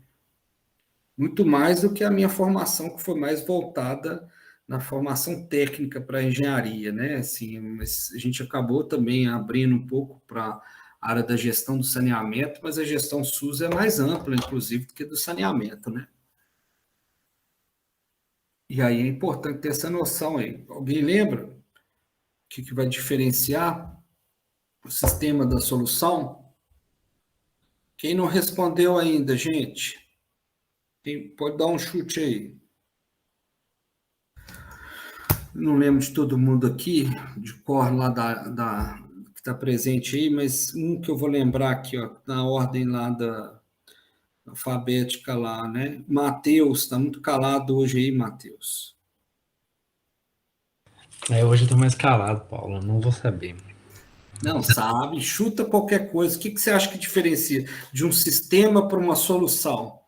Muito mais do que a minha formação, que foi mais voltada na formação técnica para a engenharia, né? Assim, mas a gente acabou também abrindo um pouco para a área da gestão do saneamento, mas a gestão SUS é mais ampla, inclusive, do que do saneamento, né? E aí é importante ter essa noção aí. Alguém lembra o que vai diferenciar o sistema da solução? Quem não respondeu ainda, gente? Pode dar um chute aí. Não lembro de todo mundo aqui, de cor lá que está presente aí, mas um que eu vou lembrar aqui, ó, na ordem lá da alfabética lá, né? Matheus, está muito calado hoje aí, Matheus. Hoje eu tô mais calado, Paulo, não vou saber. Não, sabe, chuta qualquer coisa. O que você acha que diferencia de um sistema para uma solução?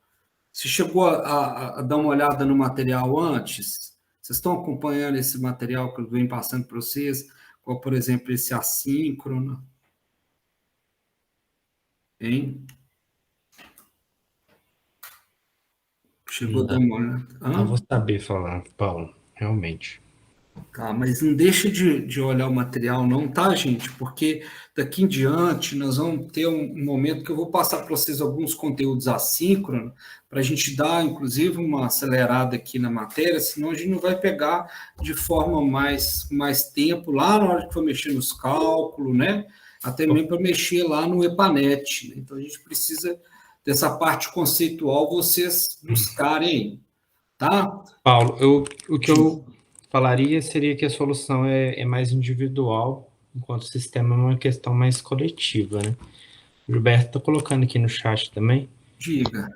Você chegou a dar uma olhada no material antes? Vocês estão acompanhando esse material que eu venho passando para vocês? Qual, por exemplo, esse assíncrono? Hein? Chegou a dar uma olhada? Não vou saber falar, Paulo, realmente. Tá, mas não deixa de olhar o material não, tá, gente? Porque daqui em diante nós vamos ter um momento que eu vou passar para vocês alguns conteúdos assíncronos, para a gente dar, inclusive, uma acelerada aqui na matéria, senão a gente não vai pegar de forma mais tempo lá na hora que for mexer nos cálculos, né? Até mesmo para mexer lá no EPANET. Né? Então a gente precisa dessa parte conceitual vocês buscarem, tá? Paulo, o que eu falaria seria que a solução é mais individual, enquanto o sistema é uma questão mais coletiva, né? O Gilberto está colocando aqui no chat também. Diga.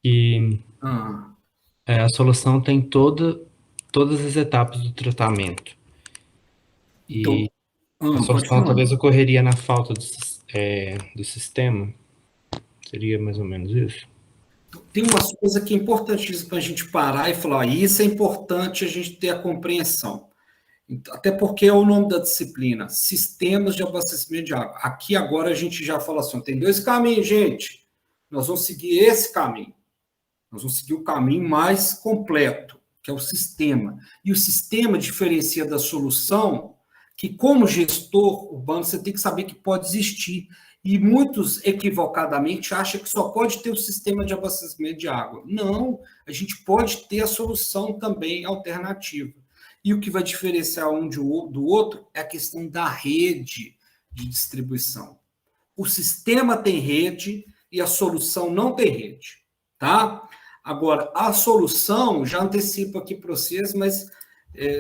Que a solução tem todas as etapas do tratamento. E então, a solução talvez ocorreria na falta do sistema. Seria mais ou menos isso? Tem umas coisas que é importantíssima para a gente parar e falar, isso é importante a gente ter a compreensão. Até porque é o nome da disciplina, Sistemas de Abastecimento de Água. Aqui agora a gente já fala assim, tem dois caminhos, gente. Nós vamos seguir esse caminho. Nós vamos seguir o caminho mais completo, que é o sistema. E o sistema diferencia da solução, que como gestor urbano, você tem que saber que pode existir. E muitos, equivocadamente, acham que só pode ter o sistema de abastecimento de água. Não, a gente pode ter a solução também alternativa. E o que vai diferenciar um do outro é a questão da rede de distribuição. O sistema tem rede e a solução não tem rede, tá? Agora, a solução, já antecipo aqui para vocês, mas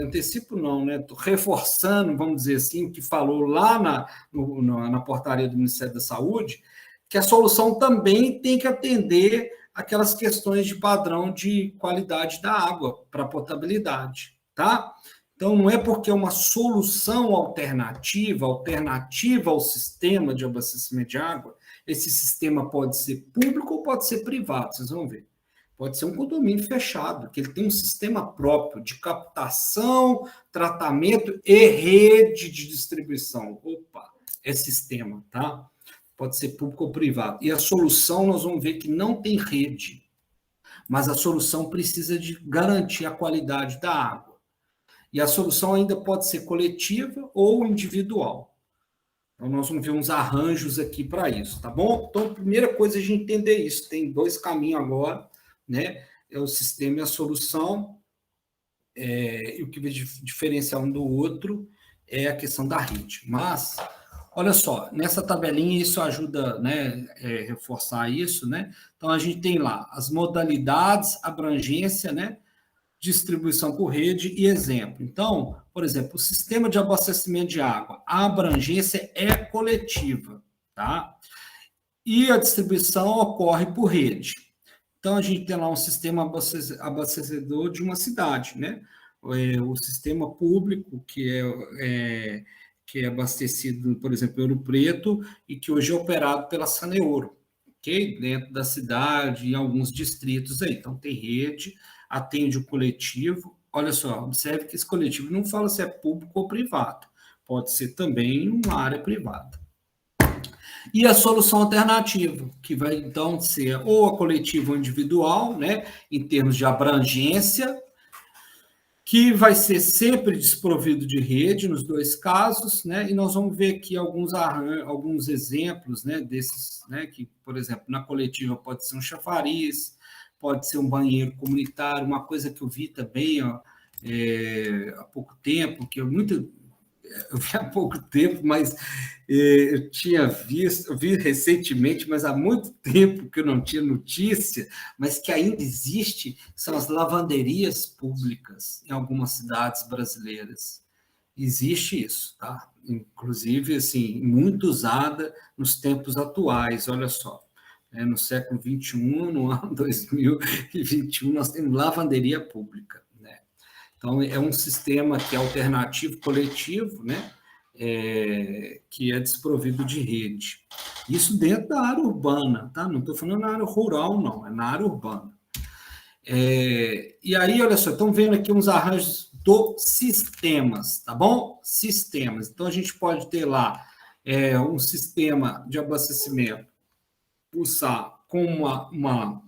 antecipo não, né? Estou reforçando, vamos dizer assim, o que falou lá na portaria do Ministério da Saúde, que a solução também tem que atender aquelas questões de padrão de qualidade da água para potabilidade, tá? Então, não é porque é uma solução alternativa ao sistema de abastecimento de água, esse sistema pode ser público ou pode ser privado, vocês vão ver. Pode ser um condomínio fechado, que ele tem um sistema próprio de captação, tratamento e rede de distribuição. Opa, é sistema, tá? Pode ser público ou privado. E a solução, nós vamos ver que não tem rede, mas a solução precisa de garantir a qualidade da água. E a solução ainda pode ser coletiva ou individual. Então, nós vamos ver uns arranjos aqui para isso, tá bom? Então, a primeira coisa é a gente entender isso. Tem dois caminhos agora, né? é o sistema e a solução, e o que vai diferenciar um do outro é a questão da rede. Mas, olha só, nessa tabelinha isso ajuda, né, reforçar isso, né? Então, a gente tem lá as modalidades, abrangência, né, distribuição por rede e exemplo. Então, por exemplo, o sistema de abastecimento de água, a abrangência é coletiva, tá? E a distribuição ocorre por rede. Então, a gente tem lá um sistema abastecedor de uma cidade, né? O sistema público, que é abastecido, por exemplo, em Ouro Preto, e que hoje é operado pela Saneouro, ok? Dentro da cidade, em alguns distritos aí. Então, tem rede, atende o coletivo. Olha só, observe que esse coletivo não fala se é público ou privado. Pode ser também uma área privada. E a solução alternativa, que vai, então, ser ou a coletiva ou individual, né, em termos de abrangência, que vai ser sempre desprovido de rede, nos dois casos, né, e nós vamos ver aqui alguns exemplos, né, desses, né, que, por exemplo, na coletiva pode ser um chafariz, pode ser um banheiro comunitário, uma coisa que eu vi também há pouco tempo, que eu vi há pouco tempo, mas eu vi recentemente, mas há muito tempo que eu não tinha notícia, mas que ainda existe, são as lavanderias públicas em algumas cidades brasileiras. Existe isso, tá? Inclusive, assim, muito usada nos tempos atuais, olha só. No século XXI, no ano 2021, nós temos lavanderia pública. Então, é um sistema que é alternativo, coletivo, né? Que é desprovido de rede. Isso dentro da área urbana, tá? Não estou falando na área rural, não, é na área urbana. E aí, olha só, estão vendo aqui uns arranjos dos sistemas, tá bom? Sistemas. Então, a gente pode ter lá um sistema de abastecimento, pulsar com uma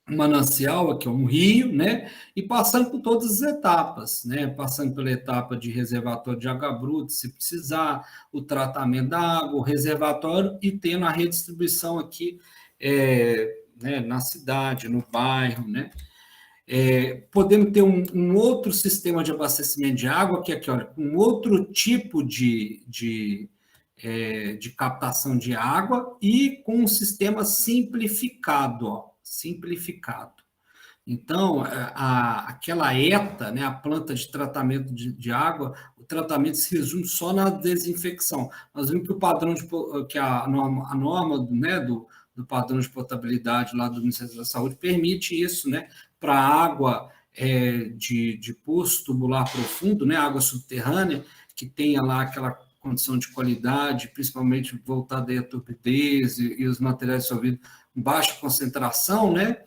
manancial, aqui é um rio, né? E passando por todas as etapas, né? Passando pela etapa de reservatório de água bruta, se precisar, o tratamento da água, o reservatório e tendo a redistribuição aqui né, na cidade, no bairro, né? Podemos ter um outro sistema de abastecimento de água, que é aqui, olha, um outro tipo de captação de água e com um sistema simplificado, ó. Simplificado. Então, aquela ETA, né, a planta de tratamento de água, o tratamento se resume só na desinfecção. Nós vimos que o padrão que a norma né, do padrão de potabilidade lá do Ministério da Saúde permite isso, né, para água de poço tubular profundo, né, água subterrânea, que tenha lá aquela condição de qualidade, principalmente voltada à turbidez e os materiais dissolvidos em baixa concentração, né?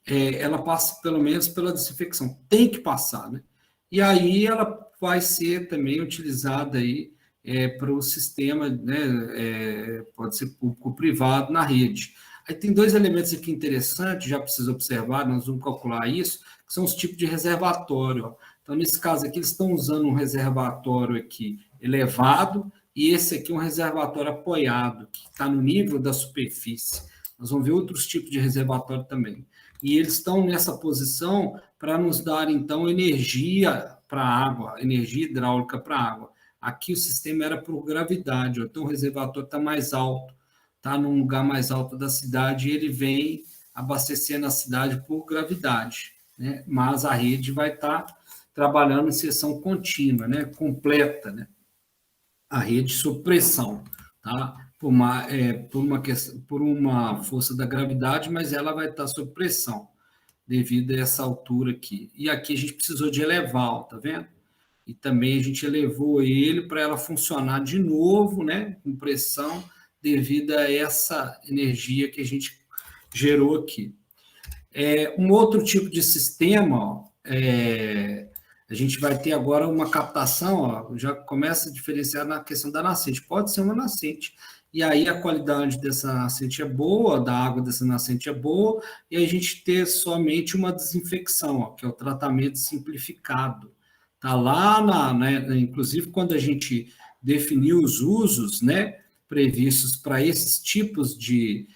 Ela passa pelo menos pela desinfecção, tem que passar, né? E aí ela vai ser também utilizada aí para o sistema, né? Pode ser público ou privado na rede. Aí tem dois elementos aqui interessantes, já precisa observar, nós vamos calcular isso, que são os tipos de reservatório. Ó. Então, nesse caso aqui, eles estão usando um reservatório aqui elevado, e esse aqui é um reservatório apoiado, que está no nível da superfície. Nós vamos ver outros tipos de reservatório também. E eles estão nessa posição para nos dar, então, energia para a água, energia hidráulica para a água. Aqui o sistema era por gravidade, ó. Então o reservatório está mais alto, está num lugar mais alto da cidade, e ele vem abastecendo a cidade por gravidade, né? Mas a rede vai estar trabalhando em seção contínua, né? Completa, né? A rede sob pressão, tá? Por uma força da gravidade, mas ela vai estar sob pressão, devido a essa altura aqui. E aqui a gente precisou de elevar, tá vendo? E também a gente elevou ele para ela funcionar de novo, né? Com pressão, devido a essa energia que a gente gerou aqui. Um outro tipo de sistema, ó, a gente vai ter agora uma captação, ó, já começa a diferenciar na questão da nascente. Pode ser uma nascente, e aí a qualidade dessa nascente é boa, da água dessa nascente é boa, e a gente ter somente uma desinfecção, ó, que é o tratamento simplificado. Está lá, inclusive, quando a gente definiu os usos, né, previstos para esses tipos de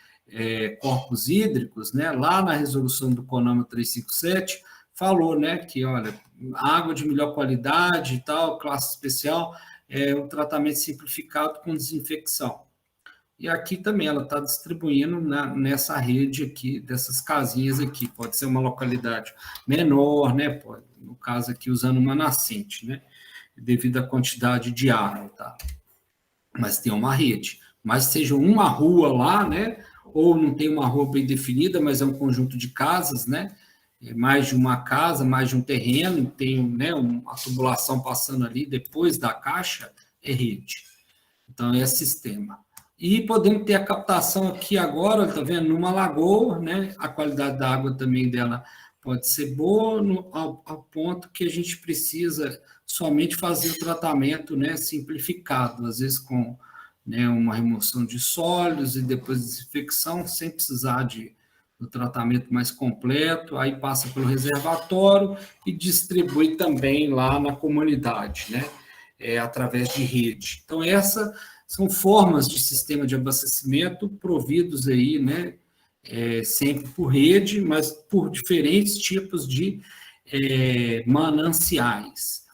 corpos hídricos, né, lá na resolução do CONAMA 357, falou, né, que, olha, água de melhor qualidade e tal, classe especial, um tratamento simplificado com desinfecção. E aqui também ela está distribuindo nessa rede aqui, dessas casinhas aqui. Pode ser uma localidade menor, né? No caso aqui, usando uma nascente, né? Devido à quantidade de água, tá? Mas tem uma rede. Mas seja uma rua lá, né? Ou não tem uma rua bem definida, mas é um conjunto de casas, né? Mais de uma casa, mais de um terreno, tem, né, uma tubulação passando ali, depois da caixa, é rede. Então, é sistema. E podemos ter a captação aqui agora, tá vendo? Numa lagoa, né? A qualidade da água também dela pode ser boa, ao ponto que a gente precisa somente fazer o tratamento, né, simplificado, às vezes com, né, uma remoção de sólidos e depois desinfecção, sem precisar do tratamento mais completo, aí passa pelo reservatório e distribui também lá na comunidade, né? Através de rede. Então, são formas de sistema de abastecimento providos aí, né, sempre por rede, mas por diferentes tipos de mananciais.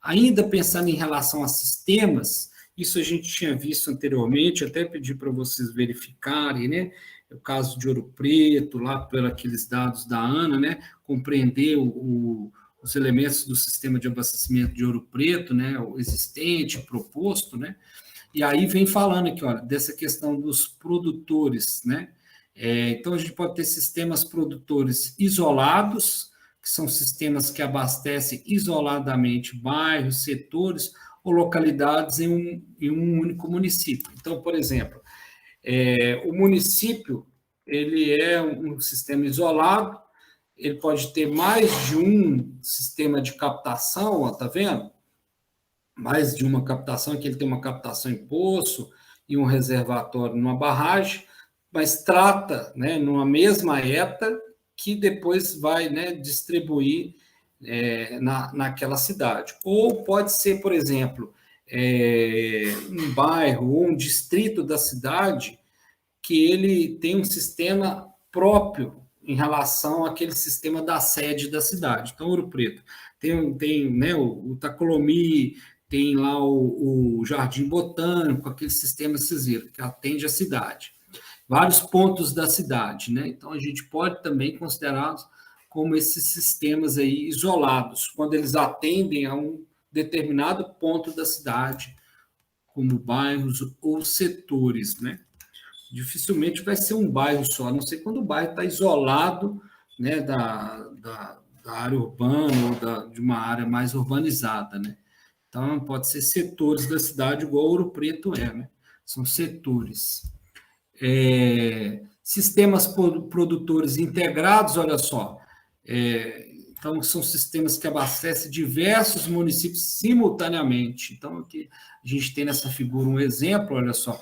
Ainda pensando em relação a sistemas, isso a gente tinha visto anteriormente, até pedi para vocês verificarem, né, o caso de Ouro Preto, lá pelos aqueles dados da ANA, né, compreender os elementos do sistema de abastecimento de Ouro Preto, né, o existente, proposto, né, e aí vem falando aqui, olha, dessa questão dos produtores, né? Então, a gente pode ter sistemas produtores isolados, que são sistemas que abastecem isoladamente bairros, setores ou localidades em um único município. Então, por exemplo, o município, ele é um sistema isolado, ele pode ter mais de um sistema de captação, ó, tá vendo? Mais de uma captação, que ele tem uma captação em poço e um reservatório numa barragem, mas trata, né, numa mesma ETA, que depois vai, né, distribuir naquela cidade. Ou pode ser, por exemplo, um bairro ou um distrito da cidade que ele tem um sistema próprio em relação àquele sistema da sede da cidade. Então, Ouro Preto tem né, o Tacolomi, tem lá o Jardim Botânico, aquele sistema ciseiro, que atende a cidade. Vários pontos da cidade, né? Então, a gente pode também considerá-los como esses sistemas aí isolados, quando eles atendem a um determinado ponto da cidade, como bairros ou setores, né? Dificilmente vai ser um bairro só, a não ser quando o bairro está isolado, né, da área urbana ou de uma área mais urbanizada, né? Então, pode ser setores da cidade, igual Ouro Preto né? São setores. Sistemas produtores integrados, olha só. Então, são sistemas que abastecem diversos municípios simultaneamente. Então, aqui a gente tem nessa figura um exemplo, olha só.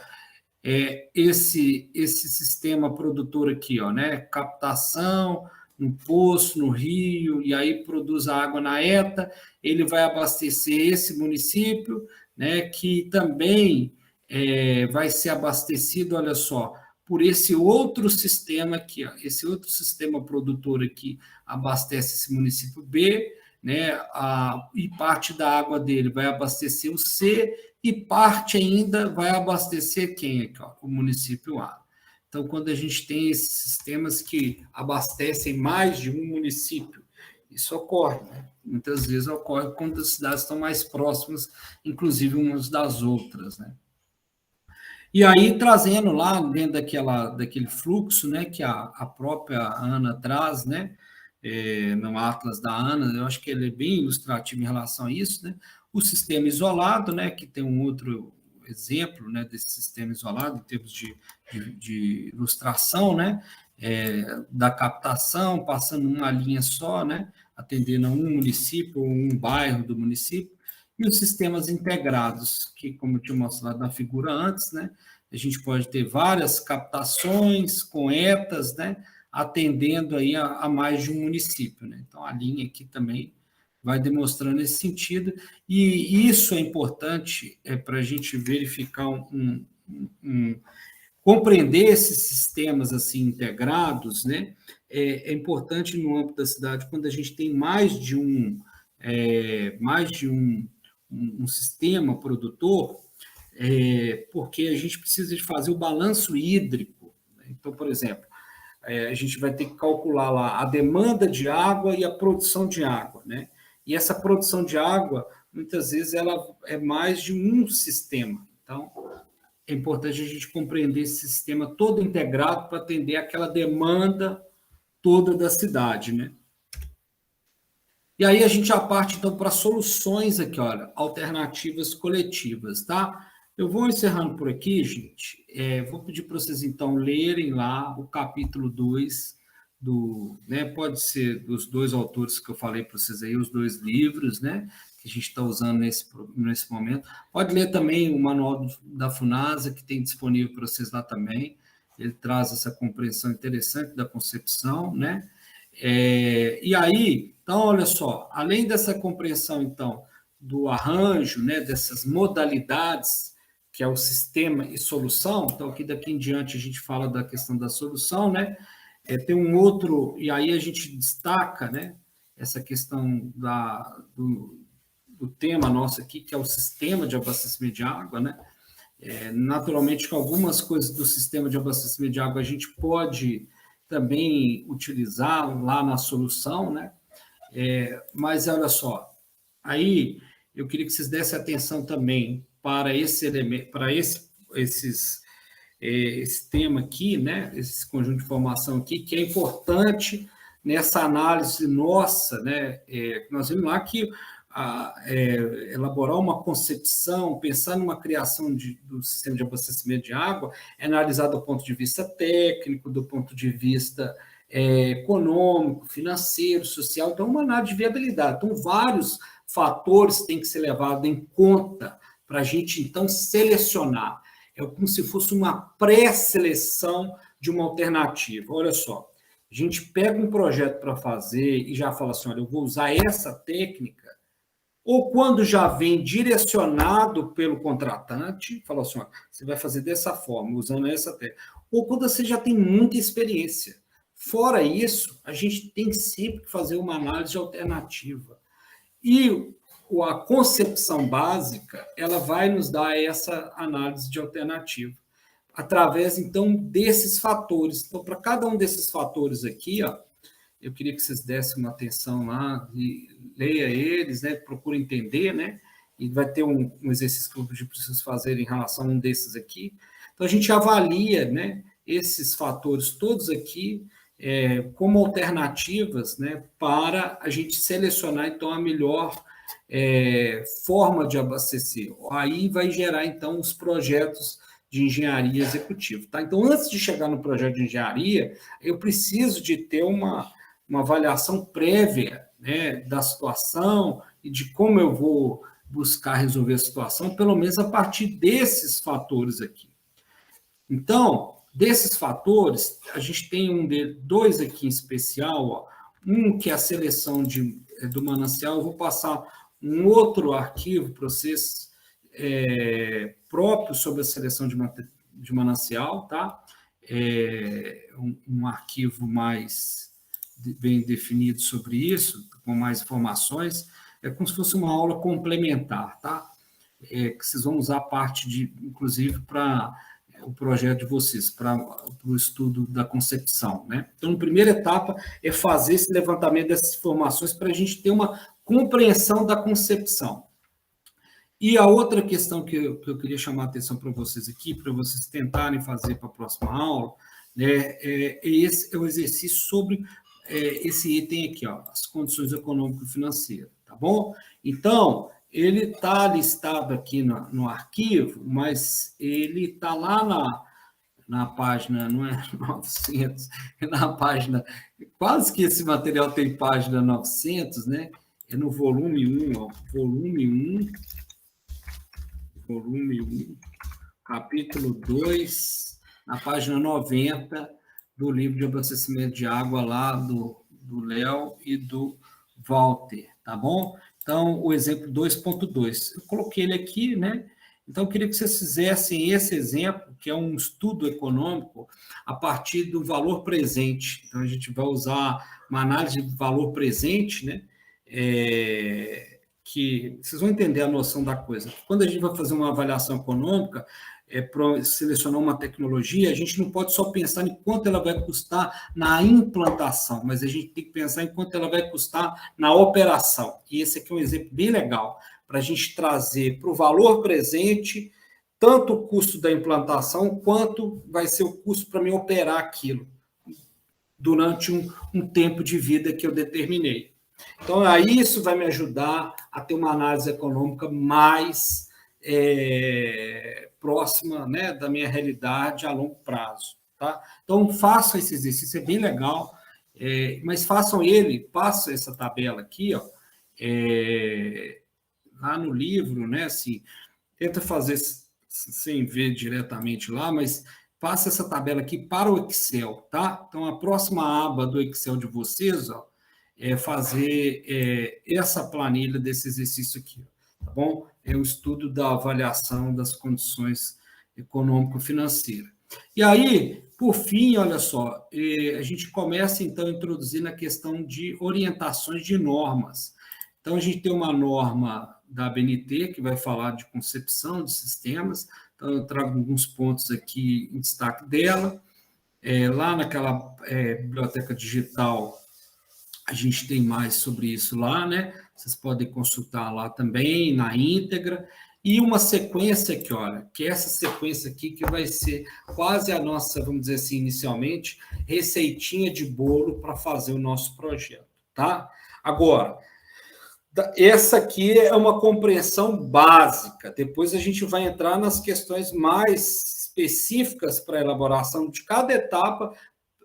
Esse sistema produtor aqui, ó, né? Captação no poço, no rio, e aí produz a água na ETA, ele vai abastecer esse município, né, que também vai ser abastecido, olha só, por esse outro sistema aqui, ó, esse outro sistema produtor aqui abastece esse município B, né, e parte da água dele vai abastecer o C, e parte ainda vai abastecer quem aqui, ó, o município A. Então, quando a gente tem esses sistemas que abastecem mais de um município, isso ocorre, né? Muitas vezes ocorre quando as cidades estão mais próximas, inclusive umas das outras, né? E aí, trazendo lá dentro daquele fluxo, né, que a própria ANA traz, né, no Atlas da ANA, eu acho que ele é bem ilustrativo em relação a isso, né? O sistema isolado, né, que tem um outro exemplo, né, desse sistema isolado, em termos de ilustração, né, da captação, passando uma linha só, né, atendendo a um município ou um bairro do município, e os sistemas integrados, que, como eu tinha mostrado na figura antes, né, a gente pode ter várias captações com ETAs, né, atendendo aí a mais de um município, né. Então, a linha aqui também vai demonstrando esse sentido, e isso é importante para a gente verificar compreender esses sistemas assim integrados, né, é importante no âmbito da cidade, quando a gente tem mais de um sistema produtor, porque a gente precisa de fazer o balanço hídrico. Então, por exemplo, a gente vai ter que calcular lá a demanda de água e a produção de água, né? E essa produção de água, muitas vezes, ela é mais de um sistema. Então, é importante a gente compreender esse sistema todo integrado para atender aquela demanda toda da cidade, né? E aí a gente já parte, então, para soluções aqui, olha, alternativas coletivas, tá? Eu vou encerrando por aqui, gente. Vou pedir para vocês, então, lerem lá o capítulo 2 né? Pode ser dos 2 autores que eu falei para vocês aí, os 2 livros, né? Que a gente está usando nesse momento. Pode ler também o manual da FUNASA, que tem disponível para vocês lá também. Ele traz essa compreensão interessante da concepção, né? E aí, então, olha só, além dessa compreensão, então, do arranjo, né, dessas modalidades, que é o sistema e solução, então, aqui daqui em diante a gente fala da questão da solução, né? Tem um outro, e aí a gente destaca, né, essa questão do tema nosso aqui, que é o sistema de abastecimento de água, né? Naturalmente, com algumas coisas do sistema de abastecimento de água a gente pode também utilizar lá na solução, né? Mas olha só, aí eu queria que vocês dessem atenção também para esse elemento, para esse tema aqui, né? Esse conjunto de informação aqui, que é importante nessa análise nossa, né? Nós vimos lá que elaborar uma concepção, pensar numa criação do sistema de abastecimento de água, é analisado do ponto de vista técnico, do ponto de vista econômico, financeiro, social, então uma análise de viabilidade. Então, vários fatores têm que ser levados em conta para a gente, então, selecionar. É como se fosse uma pré-seleção de uma alternativa. Olha só, a gente pega um projeto para fazer e já fala assim, olha, eu vou usar essa técnica, ou quando já vem direcionado pelo contratante, fala assim, ó, você vai fazer dessa forma, usando essa técnica, ou quando você já tem muita experiência. Fora isso, a gente tem sempre que fazer uma análise alternativa. E a concepção básica, ela vai nos dar essa análise de alternativa, através, então, desses fatores. Então, para cada um desses fatores aqui, ó, eu queria que vocês dessem uma atenção lá e leia eles, né? Procure entender, né? E vai ter um exercício que eu preciso fazer em relação a um desses aqui. Então, a gente avalia, né, esses fatores todos aqui como alternativas, né, para a gente selecionar, então, a melhor forma de abastecer. Aí vai gerar, então, os projetos de engenharia executiva. Tá? Então, antes de chegar no projeto de engenharia, eu preciso de ter uma avaliação prévia, né, da situação e de como eu vou buscar resolver a situação, pelo menos a partir desses fatores aqui. Então, desses fatores, a gente tem dois aqui em especial, ó, um que é a seleção do manancial. Eu vou passar um outro arquivo para vocês próprio sobre a seleção de manancial, tá? Um arquivo mais bem definido sobre isso, com mais informações, é como se fosse uma aula complementar, tá? Que vocês vão usar parte inclusive, para o projeto de vocês, para o estudo da concepção, né? Então, a primeira etapa é fazer esse levantamento dessas informações para a gente ter uma compreensão da concepção. E a outra questão que eu queria chamar a atenção para vocês aqui, para vocês tentarem fazer para a próxima aula, né, é o exercício sobre esse item aqui, ó, as condições econômico-financeiras, tá bom? Então, ele está listado aqui no arquivo, mas ele está lá na página, não é 900, é na página, quase que esse material tem página 900, né? É no volume 1, ó, volume 1, capítulo 2, na página 90 do livro de abastecimento de água lá do Léo e do Walter, tá bom? Então, o exemplo 2.2, eu coloquei ele aqui, né? Então, eu queria que vocês fizessem esse exemplo, que é um estudo econômico a partir do valor presente. Então, a gente vai usar uma análise de valor presente, né? Que vocês vão entender a noção da coisa. Quando a gente vai fazer uma avaliação econômica, para selecionar uma tecnologia, a gente não pode só pensar em quanto ela vai custar na implantação, mas a gente tem que pensar em quanto ela vai custar na operação. E esse aqui é um exemplo bem legal, para a gente trazer para o valor presente, tanto o custo da implantação, quanto vai ser o custo para me operar aquilo, durante um tempo de vida que eu determinei. Então, aí isso vai me ajudar a ter uma análise econômica mais próxima, né, da minha realidade a longo prazo. Tá? Então, façam esse exercício, é bem legal, mas façam passem essa tabela aqui, ó, lá no livro, né, assim, tenta fazer sem ver diretamente lá, mas passa essa tabela aqui para o Excel, tá? Então, a próxima aba do Excel de vocês, ó, é fazer essa planilha desse exercício aqui, tá bom? É o estudo da avaliação das condições econômico-financeiras. E aí, por fim, olha só, a gente começa, então, a introduzir na questão de orientações de normas. Então, a gente tem uma norma da ABNT, que vai falar de concepção de sistemas. Então, eu trago alguns pontos aqui em destaque dela. Lá naquela biblioteca digital, a gente tem mais sobre isso lá, né? Vocês podem consultar lá também, na íntegra. E uma sequência aqui, olha, que é essa sequência aqui que vai ser quase a nossa, vamos dizer assim, inicialmente, receitinha de bolo para fazer o nosso projeto, tá? Agora, essa aqui é uma compreensão básica. Depois a gente vai entrar nas questões mais específicas para a elaboração de cada etapa,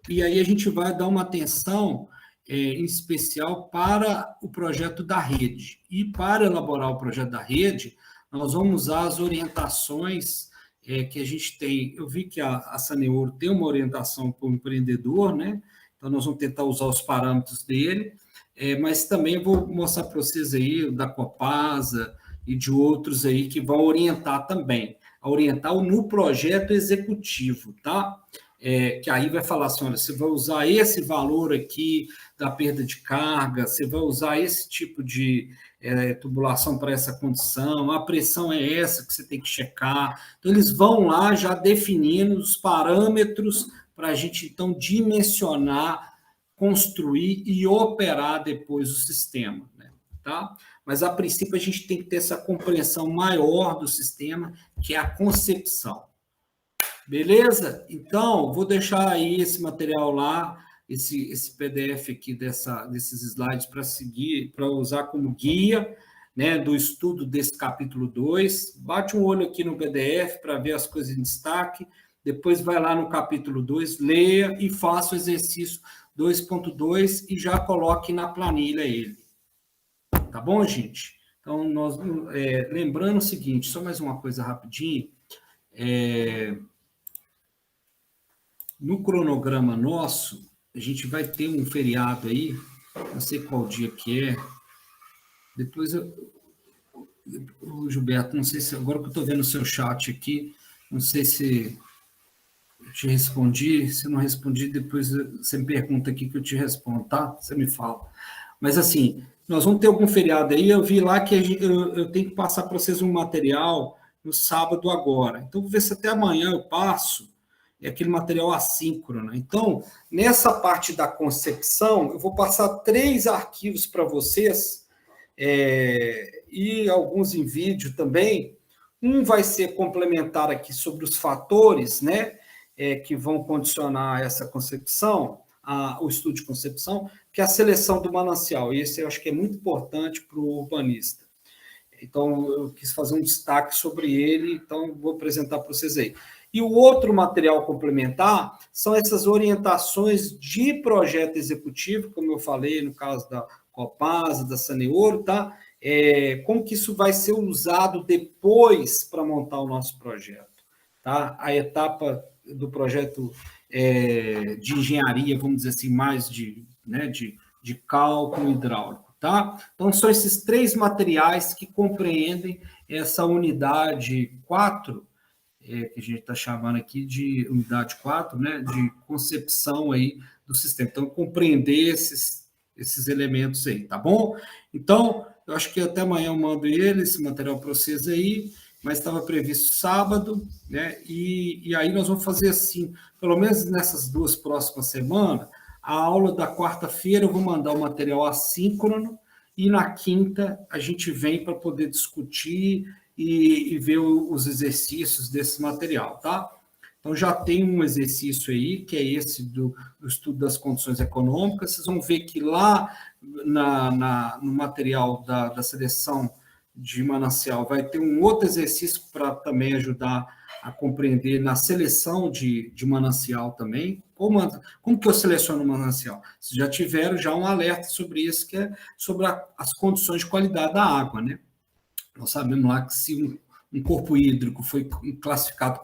e aí a gente vai dar uma atenção em especial para o projeto da rede. E para elaborar o projeto da rede, nós vamos usar as orientações que a gente tem. Eu vi que a Saneouro tem uma orientação para o empreendedor, né? Então, nós vamos tentar usar os parâmetros dele, mas também vou mostrar para vocês aí da Copasa e de outros aí que vão orientar também, orientar no projeto executivo, tá? Que aí vai falar assim, olha, você vai usar esse valor aqui da perda de carga, você vai usar esse tipo de tubulação para essa condição, a pressão é essa que você tem que checar. Então, eles vão lá já definindo os parâmetros para a gente, então, dimensionar, construir e operar depois o sistema, né? Tá? Mas, a princípio, a gente tem que ter essa compreensão maior do sistema, que é a concepção. Beleza? Então, vou deixar aí esse material lá, esse PDF aqui desses slides para seguir, para usar como guia, né, do estudo desse capítulo 2. Bate um olho aqui no PDF para ver as coisas em destaque. Depois vai lá no capítulo 2, leia e faça o exercício 2.2 e já coloque na planilha ele. Tá bom, gente? Então, lembrando o seguinte, só mais uma coisa rapidinho. No cronograma nosso, a gente vai ter um feriado aí, não sei qual dia que é. Depois, Gilberto, não sei se agora que eu estou vendo o seu chat aqui, não sei se eu te respondi, se não respondi, depois você me pergunta aqui que eu te respondo, tá? Você me fala. Mas, assim, nós vamos ter algum feriado aí, eu vi lá que eu tenho que passar para vocês um material no sábado agora. Então, vou ver se até amanhã eu passo aquele material assíncrono. Então, nessa parte da concepção, eu vou passar 3 arquivos para vocês, e alguns em vídeo também. Um vai ser complementar aqui sobre os fatores, né, que vão condicionar essa concepção, o estudo de concepção, que é a seleção do manancial. E esse eu acho que é muito importante para o urbanista. Então, eu quis fazer um destaque sobre ele, então vou apresentar para vocês aí. E o outro material complementar são essas orientações de projeto executivo, como eu falei no caso da Copasa, da Saneouro, tá? Como que isso vai ser usado depois para montar o nosso projeto, tá? A etapa do projeto de engenharia, vamos dizer assim, mais de cálculo hidráulico, tá? Então, são esses 3 materiais que compreendem essa unidade 4, que a gente está chamando aqui de unidade 4, né, de concepção aí do sistema. Então, compreender esses elementos aí, tá bom? Então, eu acho que até amanhã eu mando esse material para vocês aí, mas estava previsto sábado, né? E aí nós vamos fazer assim, pelo menos nessas 2 próximas semanas, a aula da quarta-feira eu vou mandar o material assíncrono, e na quinta a gente vem para poder discutir e ver os exercícios desse material, tá? Então, já tem um exercício aí, que é esse do estudo das condições econômicas. Vocês vão ver que lá no material da seleção de manancial vai ter um outro exercício para também ajudar a compreender na seleção de manancial também. Como que eu seleciono o manancial? Vocês já tiveram um alerta sobre isso, que é sobre as condições de qualidade da água, né? Nós sabemos lá que se um corpo hídrico foi classificado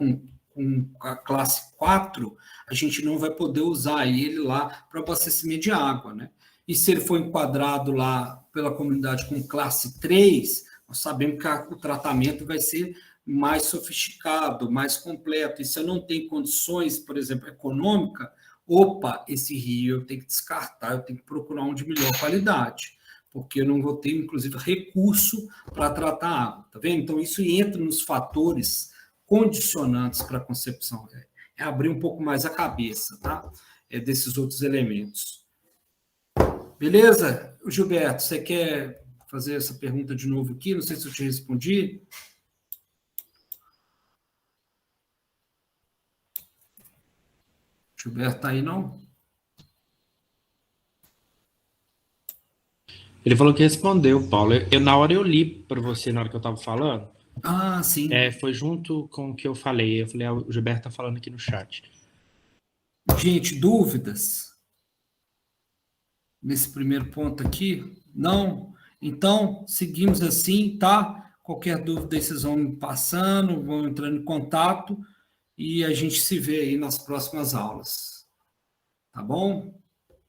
com a classe 4, a gente não vai poder usar ele lá para abastecimento de água, né? E se ele for enquadrado lá pela comunidade com classe 3, nós sabemos que o tratamento vai ser mais sofisticado, mais completo. E se eu não tenho condições, por exemplo, econômica, esse rio eu tenho que descartar, eu tenho que procurar um de melhor qualidade, porque eu não vou ter, inclusive, recurso para tratar a água, tá vendo? Então, isso entra nos fatores condicionantes para a concepção, é abrir um pouco mais a cabeça, tá? Desses outros elementos. Beleza? Gilberto, você quer fazer essa pergunta de novo aqui? Não sei se eu te respondi. Gilberto está aí, não? Ele falou que respondeu, Paulo. Na hora eu li para você, na hora que eu estava falando. Ah, sim. Foi junto com o que eu falei. Eu falei, o Gilberto está falando aqui no chat. Gente, dúvidas? Nesse primeiro ponto aqui? Não? Então, seguimos assim, tá? Qualquer dúvida aí vocês vão me passando, vão entrando em contato e a gente se vê aí nas próximas aulas. Tá bom?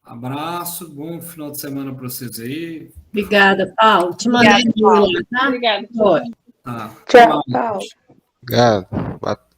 Abraço, bom final de semana para vocês aí. Obrigada, Paulo. Te mandei lá, tá? Obrigada. Tá. Tchau, Paulo. Obrigado.